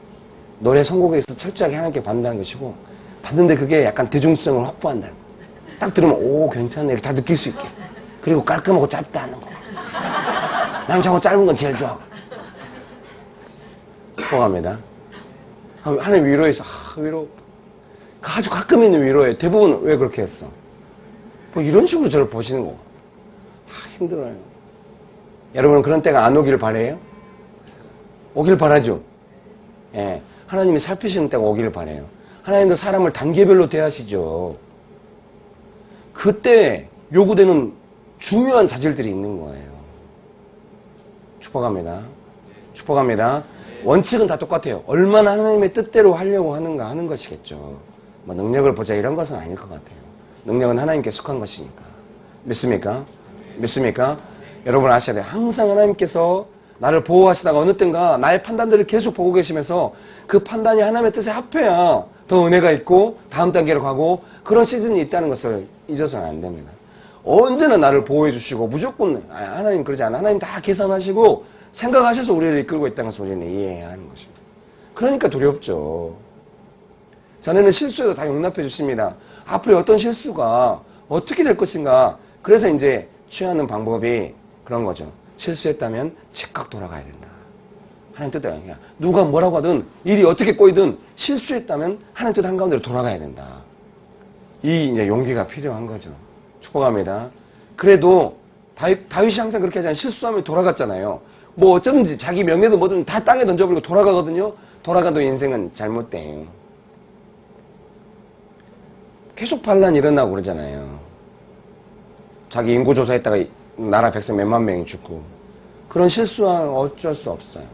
노래 선곡에 있어서 철저하게 하나님께 받는다는 것이고 받는데 그게 약간 대중성을 확보한다는 거죠. 딱 들으면 오 괜찮네 이렇게 다 느낄 수 있게. 그리고 깔끔하고 짧다는 거. 나는 자꾸 짧은 건 제일 좋아하고. 축복합니다. 하나님 위로해서 위로 아주 가끔 있는 위로예요. 대부분 왜 그렇게 했어? 뭐 이런 식으로 저를 보시는 거. 힘들어요. 여러분은 그런 때가 안 오길 바래요? 오길 바라죠. 예, 하나님이 살피시는 때가 오길 바래요. 하나님도 사람을 단계별로 대하시죠. 그때 요구되는 중요한 자질들이 있는 거예요. 축복합니다. 축복합니다. 원칙은 다 똑같아요. 얼마나 하나님의 뜻대로 하려고 하는가 하는 것이겠죠. 뭐 능력을 보자 이런 것은 아닐 것 같아요. 능력은 하나님께 속한 것이니까. 믿습니까? 믿습니까? 여러분 아셔야 돼요. 항상 하나님께서 나를 보호하시다가 어느 땐가 나의 판단들을 계속 보고 계시면서 그 판단이 하나님의 뜻에 합해야 더 은혜가 있고 다음 단계로 가고 그런 시즌이 있다는 것을 잊어서는 안 됩니다. 언제나 나를 보호해 주시고 무조건 하나님 그러지 않아. 하나님 다 계산하시고 생각하셔서 우리를 이끌고 있다는 것을 우리는 이해해야 하는 것입니다. 그러니까 두렵죠. 자네는 실수해도 다 용납해 주십니다. 앞으로 어떤 실수가 어떻게 될 것인가. 그래서 이제 취하는 방법이 그런 거죠. 실수했다면 즉각 돌아가야 된다. 하나님 뜻대로 누가 뭐라고 하든 일이 어떻게 꼬이든 실수했다면 하나님 뜻 한가운데로 돌아가야 된다. 이 이제 용기가 필요한 거죠. 축복합니다. 그래도 다윗이 항상 그렇게 하지 않아요. 실수하면 돌아갔잖아요. 뭐 어쩌든지 자기 명예도 뭐든 다 땅에 던져버리고 돌아가거든요. 돌아가도 인생은 잘못돼요. 계속 반란 일어나고 그러잖아요. 자기 인구조사했다가 나라 백성 몇만 명이 죽고 그런 실수는 어쩔 수 없어요.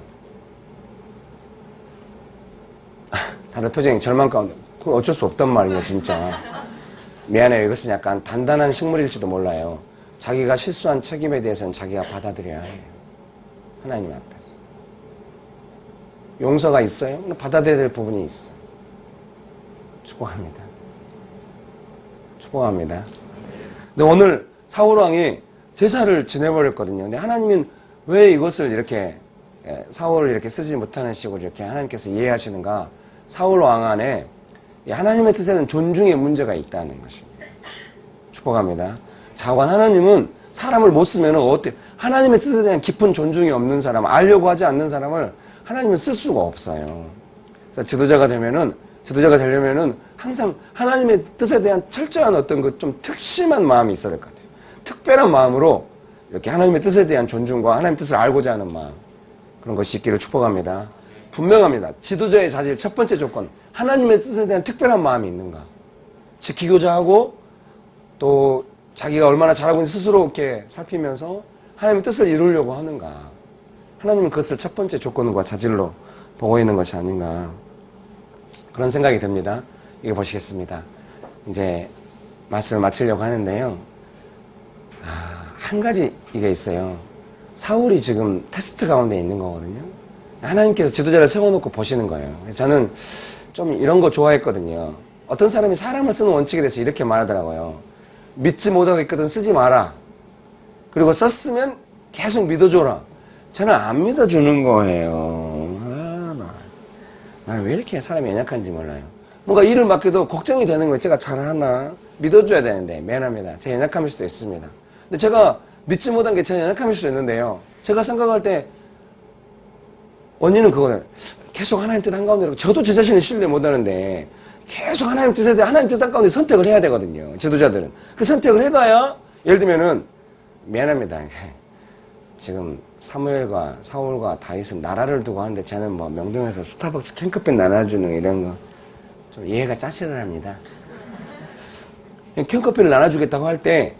다들 표정이 절망 가운데 그건 어쩔 수 없단 말이에요. 진짜 미안해요. 이것은 약간 단단한 식물일지도 몰라요. 자기가 실수한 책임에 대해서는 자기가 받아들여야 해요. 하나님 앞에서 용서가 있어요? 받아들여야 될 부분이 있어요. 축복합니다. 축복합니다. 근데 오늘 사울왕이 제사를 지내버렸거든요. 근데 하나님은 왜 이것을 이렇게 사울을 이렇게 쓰지 못하는 식으로 이렇게 하나님께서 이해하시는가? 사울왕 안에 하나님의 뜻에는 존중의 문제가 있다는 것입니다. 축복합니다. 자관 하나님은 사람을 못 쓰면 어때? 하나님의 뜻에 대한 깊은 존중이 없는 사람, 알려고 하지 않는 사람을 하나님은 쓸 수가 없어요. 그래서 지도자가 되면은 지도자가 되려면은 항상 하나님의 뜻에 대한 철저한 어떤 그 좀 특심한 마음이 있어야 될 것 같아요. 특별한 마음으로 이렇게 하나님의 뜻에 대한 존중과 하나님의 뜻을 알고자 하는 마음, 그런 것이 있기를 축복합니다. 분명합니다. 지도자의 자질 첫 번째 조건, 하나님의 뜻에 대한 특별한 마음이 있는가. 지키고자 하고 또 자기가 얼마나 잘하고 있는지 스스로 이렇게 살피면서 하나님의 뜻을 이루려고 하는가. 하나님은 그것을 첫 번째 조건과 자질로 보고 있는 것이 아닌가. 그런 생각이 듭니다. 이거 보시겠습니다. 이제 말씀을 마치려고 하는데요. 한 가지 이게 있어요. 사울이 지금 테스트 가운데 있는 거거든요. 하나님께서 지도자를 세워놓고 보시는 거예요. 저는 좀 이런 거 좋아했거든요. 어떤 사람이 사람을 쓰는 원칙에 대해서 이렇게 말하더라고요. 믿지 못하고 있거든 쓰지 마라. 그리고 썼으면 계속 믿어줘라. 저는 안 믿어주는 거예요. 나는 왜 이렇게 사람이 연약한지 몰라요. 뭔가 일을 맡겨도 걱정이 되는 거예요. 제가 잘하나? 믿어줘야 되는데 미안합니다. 제 연약함일 수도 있습니다. 근데 제가 믿지 못한 게 제 연약함일 수도 있는데요. 제가 생각할 때 원인은 그거는 계속 하나님 뜻 한가운데로 저도 제 자신을 신뢰 못하는데 계속 하나님 뜻에 대해 하나님 뜻 한가운데 선택을 해야 되거든요. 지도자들은. 그 선택을 해봐야 예를 들면은 미안합니다. 지금 사무엘과 사울과 다윗은 나라를 두고 하는데 저는 뭐 명동에서 스타벅스 캔커피 나눠주는 이런 거 좀 이해가 짜증납니다. 캔커피를 나눠주겠다고 할 때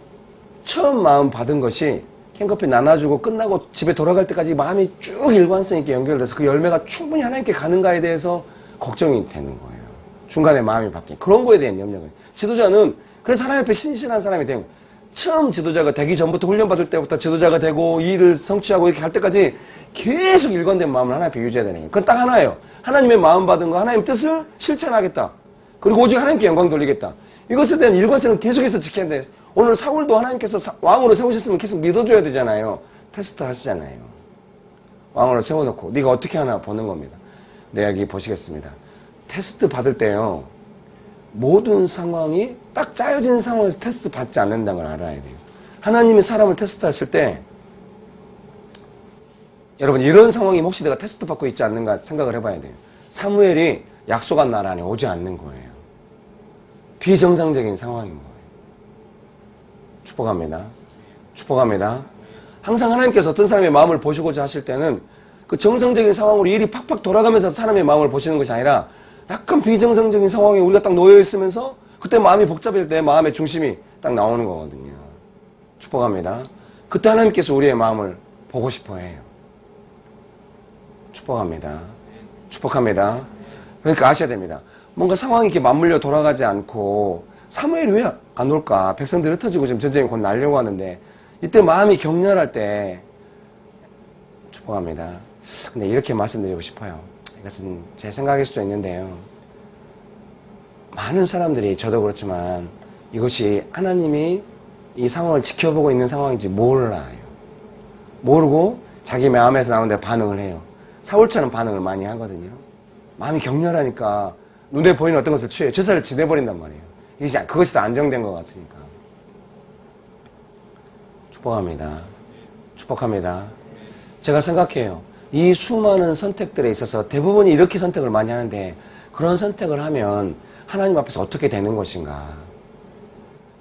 처음 마음 받은 것이 캔커피 나눠주고 끝나고 집에 돌아갈 때까지 마음이 쭉 일관성 있게 연결돼서 그 열매가 충분히 하나님께 가는가에 대해서 걱정이 되는 거예요. 중간에 마음이 바뀌는 그런 거에 대한 염려가. 지도자는 그래서 하나님 앞에 신실한 사람이 되는 거예요. 처음 지도자가 되기 전부터 훈련받을 때부터 지도자가 되고 이 일을 성취하고 이렇게 할 때까지 계속 일관된 마음을 하나님 앞에 유지해야 되는 거예요. 그건 딱 하나예요. 하나님의 마음 받은 거 하나님의 뜻을 실천하겠다. 그리고 오직 하나님께 영광 돌리겠다. 이것에 대한 일관성을 계속해서 지켜야 돼. 오늘 사울도 하나님께서 왕으로 세우셨으면 계속 믿어줘야 되잖아요. 테스트 하시잖아요. 왕으로 세워놓고 네가 어떻게 하나 보는 겁니다. 네, 여기 보시겠습니다. 테스트 받을 때요. 모든 상황이 딱 짜여진 상황에서 테스트 받지 않는다는 걸 알아야 돼요. 하나님이 사람을 테스트하실 때 여러분 이런 상황이 혹시 내가 테스트 받고 있지 않는가 생각을 해봐야 돼요. 사무엘이 약속한 나라 안에 오지 않는 거예요. 비정상적인 상황인 거예요. 축복합니다. 축복합니다. 항상 하나님께서 어떤 사람의 마음을 보시고자 하실 때는 그 정상적인 상황으로 일이 팍팍 돌아가면서 사람의 마음을 보시는 것이 아니라 약간 비정상적인 상황에 우리가 딱 놓여 있으면서 그때 마음이 복잡할 때 마음의 중심이 딱 나오는 거거든요. 축복합니다. 그때 하나님께서 우리의 마음을 보고 싶어 해요. 축복합니다. 축복합니다. 그러니까 아셔야 됩니다. 뭔가 상황이 이렇게 맞물려 돌아가지 않고 사무엘이 왜 안 올까? 백성들이 흩어지고 지금 전쟁이 곧 날려고 하는데 이때 마음이 격렬할 때 축복합니다. 근데 이렇게 말씀드리고 싶어요. 이것은 제 생각일 수도 있는데요. 많은 사람들이 저도 그렇지만 이것이 하나님이 이 상황을 지켜보고 있는 상황인지 몰라요. 모르고 자기 마음에서 나오는 데 반응을 해요. 사울처럼 반응을 많이 하거든요. 마음이 격렬하니까 눈에 보이는 어떤 것을 취해요. 제사를 지내버린단 말이에요. 그것이 더 안정된 것 같으니까. 축복합니다. 축복합니다. 제가 생각해요. 이 수많은 선택들에 있어서 대부분이 이렇게 선택을 많이 하는데 그런 선택을 하면 하나님 앞에서 어떻게 되는 것인가.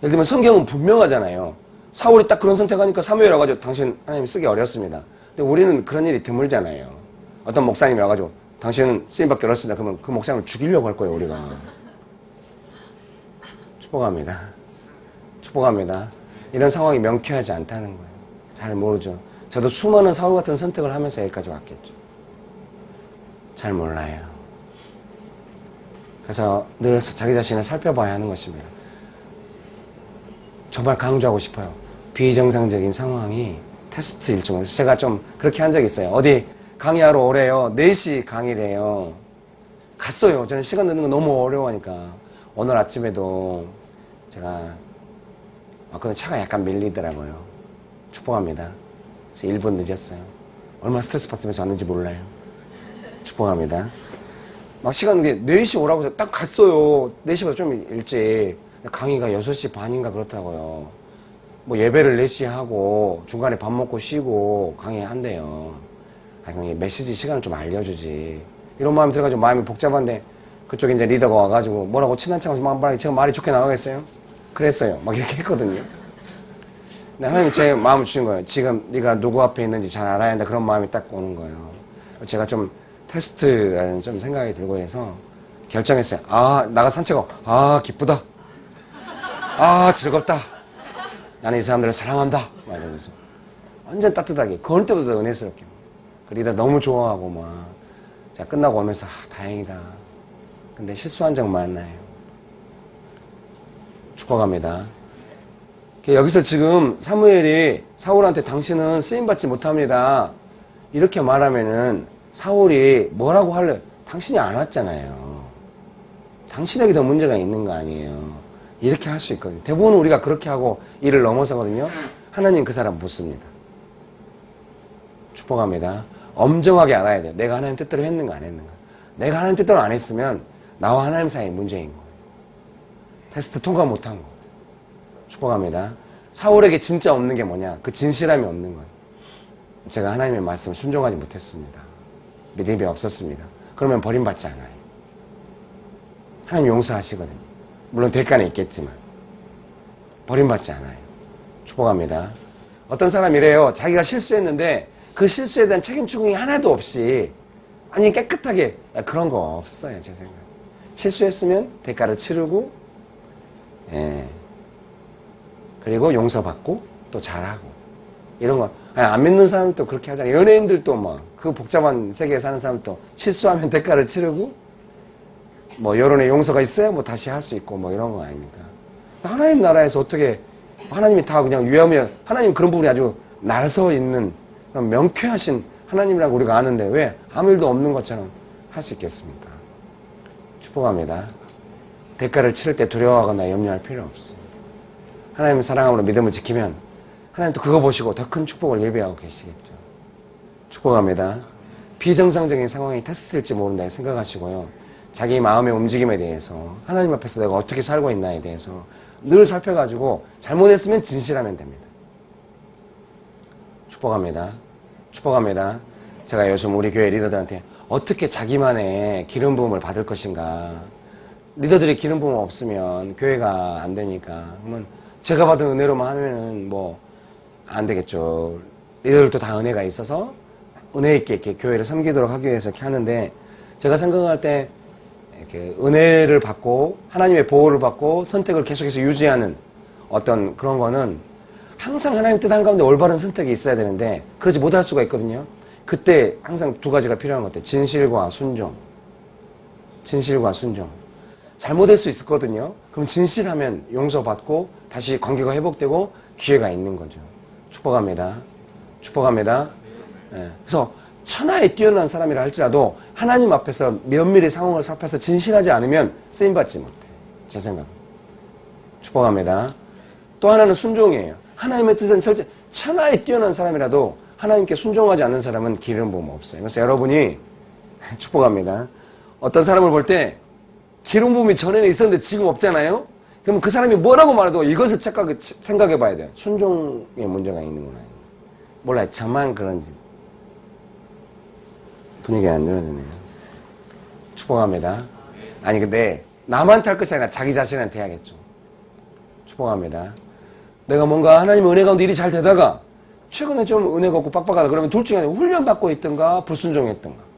예를 들면 성경은 분명하잖아요. 사울이 딱 그런 선택하니까 사무엘 와가지고 당신 하나님 쓰기 어렵습니다. 근데 우리는 그런 일이 드물잖아요. 어떤 목사님이 와가지고 당신은 쓰임받기 어렵습니다. 그러면 그 목사님을 죽이려고 할 거예요, 우리가. 축복합니다. 축복합니다. 이런 상황이 명쾌하지 않다는 거예요. 잘 모르죠. 저도 수많은 사울 같은 선택을 하면서 여기까지 왔겠죠. 잘 몰라요. 그래서 늘 자기 자신을 살펴봐야 하는 것입니다. 정말 강조하고 싶어요. 비정상적인 상황이 테스트 일종에서 제가 좀 그렇게 한 적이 있어요. 어디 강의하러 오래요. 4시 강의래요. 갔어요. 저는 시간 늦는 거 너무 어려워하니까. 오늘 아침에도 제가 왔거든요. 차가 약간 밀리더라고요. 축복합니다. 그래서 1분 늦었어요. 얼마나 스트레스 받으면서 왔는지 몰라요. 축복합니다. 막 시간 4시 오라고 해서 딱 갔어요. 4시보다 좀 일찍. 강의가 6시 반인가 그렇더라고요. 뭐 예배를 4시에 하고 중간에 밥 먹고 쉬고 강의한대요. 아니, 메시지 시간을 좀 알려주지. 이런 마음이 들어가지고 마음이 복잡한데 그쪽에 이제 리더가 와가지고 뭐라고 친한 척하면서 막 말하기 제가 말이 좋게 나가겠어요? 그랬어요. 막 이렇게 했거든요. 근데 하나님이 제 마음을 주신 거예요. 지금 네가 누구 앞에 있는지 잘 알아야 한다. 그런 마음이 딱 오는 거예요. 제가 좀 테스트라는 좀 생각이 들고 해서 결정했어요. 아, 나가 산책하고, 아, 기쁘다. 아, 즐겁다. 나는 이 사람들을 사랑한다. 막 이러면서. 완전 따뜻하게. 그럴 때보다 은혜스럽게. 그 리더 너무 좋아하고 막. 자, 끝나고 오면서, 아, 다행이다. 근데 실수한 적 많나요? 축복합니다. 여기서 지금 사무엘이 사울한테 당신은 쓰임받지 못합니다. 이렇게 말하면은 사울이 뭐라고 할래? 당신이 안 왔잖아요. 당신에게 더 문제가 있는 거 아니에요. 이렇게 할 수 있거든요. 대부분 우리가 그렇게 하고 일을 넘어서거든요. 하나님 그 사람 못 씁니다. 축복합니다. 엄정하게 알아야 돼요. 내가 하나님 뜻대로 했는가 안 했는가. 내가 하나님 뜻대로 안 했으면 나와 하나님 사이에 문제인 거예요. 테스트 통과 못한 거. 축복합니다. 사울에게 진짜 없는 게 뭐냐? 그 진실함이 없는 거예요. 제가 하나님의 말씀을 순종하지 못했습니다. 믿음이 없었습니다. 그러면 버림받지 않아요. 하나님 용서하시거든요. 물론 대가는 있겠지만 버림받지 않아요. 축복합니다. 어떤 사람이래요. 자기가 실수했는데 그 실수에 대한 책임 추궁이 하나도 없이 아니 깨끗하게 그런 거 없어요. 제 생각에. 실수했으면 대가를 치르고 그리고 용서받고 또 잘하고 이런 거. 안 믿는 사람도 그렇게 하잖아요. 연예인들도 막 그 복잡한 세계에 사는 사람도 실수하면 대가를 치르고 뭐 여론의 용서가 있어야 뭐 다시 할 수 있고 뭐 이런 거 아닙니까? 하나님 나라에서 어떻게 하나님이 다 그냥 유야무야 하나님 그런 부분이 아주 나서 있는 그런 명쾌하신 하나님이라고 우리가 아는데 왜 아무 일도 없는 것처럼 할 수 있겠습니까? 축복합니다. 대가를 치를 때 두려워하거나 염려할 필요 없어요. 하나님의 사랑함으로 믿음을 지키면 하나님 또 그거 보시고 더 큰 축복을 예배하고 계시겠죠. 축복합니다. 비정상적인 상황이 테스트일지 모른다 생각하시고요. 자기 마음의 움직임에 대해서 하나님 앞에서 내가 어떻게 살고 있나에 대해서 늘 살펴가지고 잘못했으면 진실하면 됩니다. 축복합니다. 축복합니다. 제가 요즘 우리 교회 리더들한테 어떻게 자기만의 기름 부음을 받을 것인가. 리더들이 기름 부음 없으면 교회가 안 되니까. 그러면 제가 받은 은혜로만 하면은 뭐 안 되겠죠. 리더들도 다 은혜가 있어서 은혜 있게 이렇게 교회를 섬기도록 하기 위해서 이렇게 하는데 제가 생각할 때 이렇게 은혜를 받고 하나님의 보호를 받고 선택을 계속해서 유지하는 어떤 그런 거는 항상 하나님 뜻 한가운데 올바른 선택이 있어야 되는데 그러지 못할 수가 있거든요. 그때 항상 두 가지가 필요한 것 같아요. 진실과 순종. 진실과 순종. 잘못할 수 있었거든요. 그럼 진실하면 용서받고 다시 관계가 회복되고 기회가 있는 거죠. 축복합니다. 축복합니다. 네. 그래서 천하에 뛰어난 사람이라 할지라도 하나님 앞에서 면밀히 상황을 살펴서 진실하지 않으면 쓰임받지 못해요. 제 생각. 축복합니다. 또 하나는 순종이에요. 하나님의 뜻은 절대 천하에 뛰어난 사람이라도 하나님께 순종하지 않는 사람은 기름 부음 없어요. 그래서 여러분이 축복합니다. 어떤 사람을 볼 때 기름 부음이 전에는 있었는데 지금 없잖아요. 그럼 그 사람이 뭐라고 말해도 이것을 생각해 봐야 돼요. 순종에 문제가 있는구나. 몰라요. 저만 그런지. 분위기 안 좋아지네요. 축복합니다. 아니 근데 남한테 할 것이 아니라 자기 자신한테 해야겠죠. 축복합니다. 내가 뭔가 하나님 은혜 가운데 일이 잘 되다가 최근에 좀 은혜가 없고 빡빡하다 그러면 둘 중에 하나 훈련받고 있던가 불순종했던가.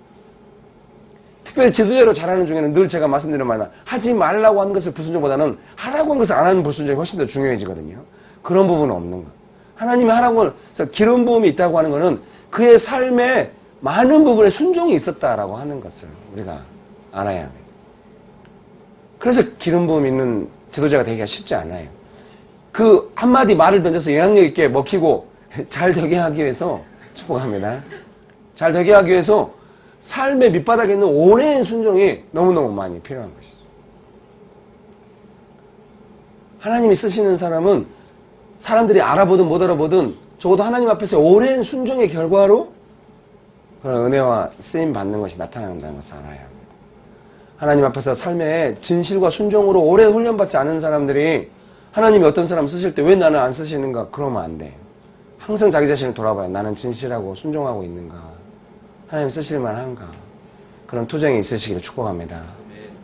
특별히 지도자로 잘하는 중에는 늘 제가 말씀드린 말은 하지 말라고 하는 것을 불순종보다는 하라고 하는 것을 안 하는 불순종이 훨씬 더 중요해지거든요. 그런 부분은 없는 거. 하나님이 하라고 해서 기름 부음이 있다고 하는 것은 그의 삶에 많은 부분에 순종이 있었다라고 하는 것을 우리가 알아야 합니다. 그래서 기름 부음 있는 지도자가 되기가 쉽지 않아요. 그 한마디 말을 던져서 영향력 있게 먹히고 잘 되게 하기 위해서 축복합니다. 잘 되게 하기 위해서 삶의 밑바닥에 있는 오랜 순종이 너무너무 많이 필요한 것이죠. 하나님이 쓰시는 사람은 사람들이 알아보든 못 알아보든 적어도 하나님 앞에서 오랜 순종의 결과로 그런 은혜와 쓰임 받는 것이 나타난다는 것을 알아야 합니다. 하나님 앞에서 삶의 진실과 순종으로 오래 훈련받지 않은 사람들이 하나님이 어떤 사람 쓰실 때 왜 나는 안 쓰시는가? 그러면 안 돼요. 항상 자기 자신을 돌아봐요. 나는 진실하고 순종하고 있는가? 하나님 쓰실 만한가? 그런 투쟁이 있으시기를 축복합니다.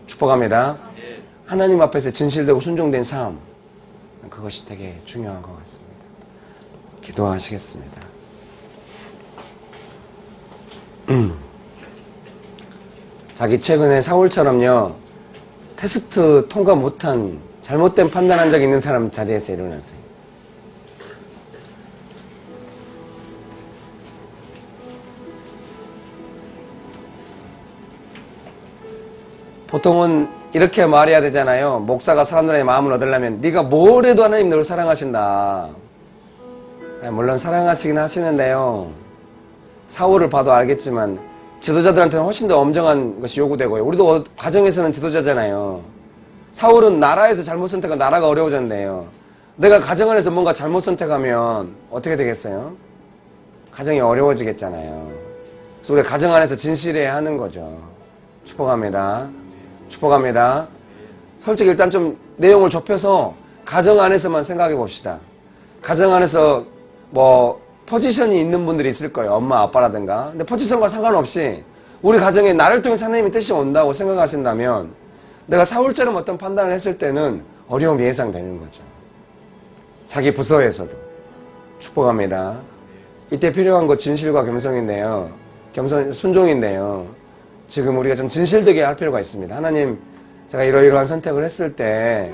축복합니다. 하나님 앞에서 진실되고 순종된 삶, 그것이 되게 중요한 것 같습니다. 기도하시겠습니다. 자기 최근에 사울처럼요, 테스트 통과 못한 잘못된 판단한 적 있는 사람 자리에서 일어나세요. 보통은 이렇게 말해야 되잖아요. 목사가 사람들의 마음을 얻으려면 네가 뭘 해도 하나님 너를 사랑하신다. 물론 사랑하시긴 하시는데요. 사울을 봐도 알겠지만 지도자들한테는 훨씬 더 엄정한 것이 요구되고요. 우리도 가정에서는 지도자잖아요. 사울은 나라에서 잘못 선택하면 나라가 어려워졌는데요. 내가 가정 안에서 뭔가 잘못 선택하면 어떻게 되겠어요? 가정이 어려워지겠잖아요. 그래서 우리 가정 안에서 진실해야 하는 거죠. 축복합니다. 축복합니다. 솔직히 일단 좀 내용을 좁혀서 가정 안에서만 생각해 봅시다. 가정 안에서 뭐 포지션이 있는 분들이 있을 거예요. 엄마, 아빠라든가. 근데 포지션과 상관없이 우리 가정에 나를 통해 하나님의 뜻이 온다고 생각하신다면 내가 사울처럼 어떤 판단을 했을 때는 어려움이 예상되는 거죠. 자기 부서에서도. 축복합니다. 이때 필요한 것 진실과 겸손인데요. 순종인데요. 지금 우리가 좀 진실되게 할 필요가 있습니다. 하나님, 제가 이러이러한 선택을 했을 때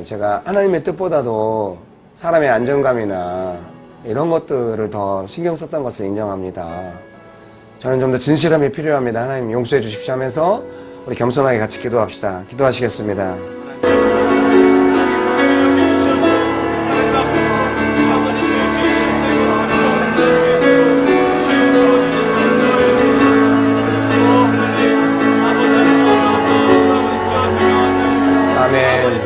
제가 하나님의 뜻보다도 사람의 안정감이나 이런 것들을 더 신경 썼던 것을 인정합니다. 저는 좀 더 진실함이 필요합니다. 하나님 용서해 주십시오 하면서 우리 겸손하게 같이 기도합시다. 기도하시겠습니다. 아멘.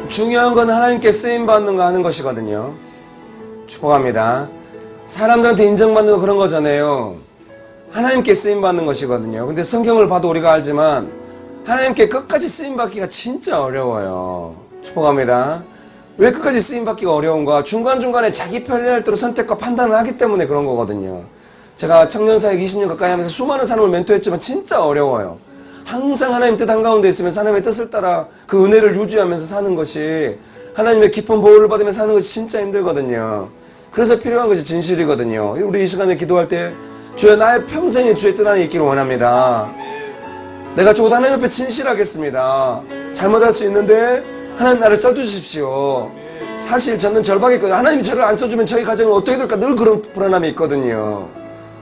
중요한 건 하나님께 쓰임받는 거 하는 것이거든요. 축복합니다. 사람들한테 인정받는 거 그런 거잖아요. 하나님께 쓰임받는 것이거든요. 근데 성경을 봐도 우리가 알지만 하나님께 끝까지 쓰임받기가 진짜 어려워요. 축복합니다. 왜 끝까지 쓰임받기가 어려운가? 중간중간에 자기 편리할 대로 선택과 판단을 하기 때문에 그런 거거든요. 제가 청년사역 20년 가까이 하면서 수많은 사람을 멘토했지만 진짜 어려워요. 항상 하나님 뜻 한가운데 있으면 하나님의 뜻을 따라 그 은혜를 유지하면서 사는 것이, 하나님의 깊은 보호를 받으면서 사는 것이 진짜 힘들거든요. 그래서 필요한 것이 진실이거든요. 우리 이 시간에 기도할 때 주여 나의 평생에 주의 뜻 안에 있기를 원합니다. 내가 적어도 하나님 앞에 진실하겠습니다. 잘못할 수 있는데 하나님 나를 써주십시오. 사실 저는 절박이 있거든요. 하나님이 저를 안 써주면 저희 가정은 어떻게 될까 늘 그런 불안함이 있거든요.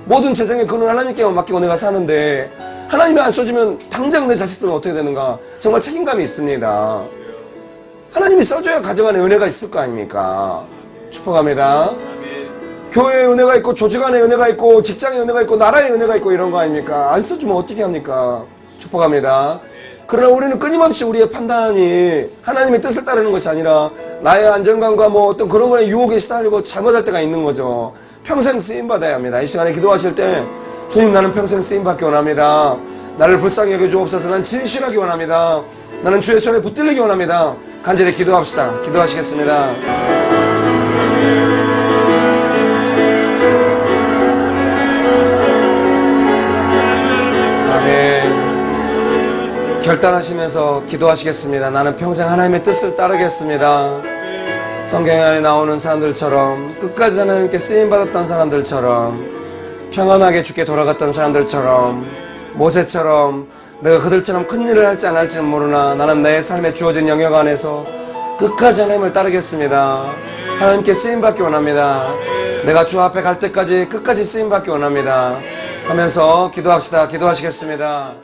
모든 재정의 근원 하나님께만 맡기고 내가 사는데 하나님이 안 써주면 당장 내 자식들은 어떻게 되는가 정말 책임감이 있습니다. 하나님이 써줘야 가정 안에 은혜가 있을 거 아닙니까? 축복합니다. 교회에 은혜가 있고 조직 안에 은혜가 있고 직장에 은혜가 있고 나라에 은혜가 있고 이런 거 아닙니까? 안 써주면 어떻게 합니까? 축복합니다. 그러나 우리는 끊임없이 우리의 판단이 하나님의 뜻을 따르는 것이 아니라 나의 안정감과 뭐 어떤 그런 거에 유혹에 시달리고 잘못할 때가 있는 거죠. 평생 쓰임받아야 합니다. 이 시간에 기도하실 때 주님 나는 평생 쓰임받기 원합니다. 나를 불쌍히 여겨 주옵소서. 난 진실하기 원합니다. 나는 주의 손에 붙들리기 원합니다. 간절히 기도합시다. 기도하시겠습니다. 아멘. 결단하시면서 기도하시겠습니다. 나는 평생 하나님의 뜻을 따르겠습니다. 성경 안에 나오는 사람들처럼 끝까지 하나님께 쓰임받았던 사람들처럼 평안하게 주께 돌아갔던 사람들처럼 모세처럼 내가 그들처럼 큰 일을 할지 안 할지는 모르나 나는 내 삶에 주어진 영역 안에서 끝까지 하나님을 따르겠습니다. 하나님께 쓰임받기 원합니다. 내가 주 앞에 갈 때까지 끝까지 쓰임받기 원합니다. 하면서 기도합시다. 기도하시겠습니다.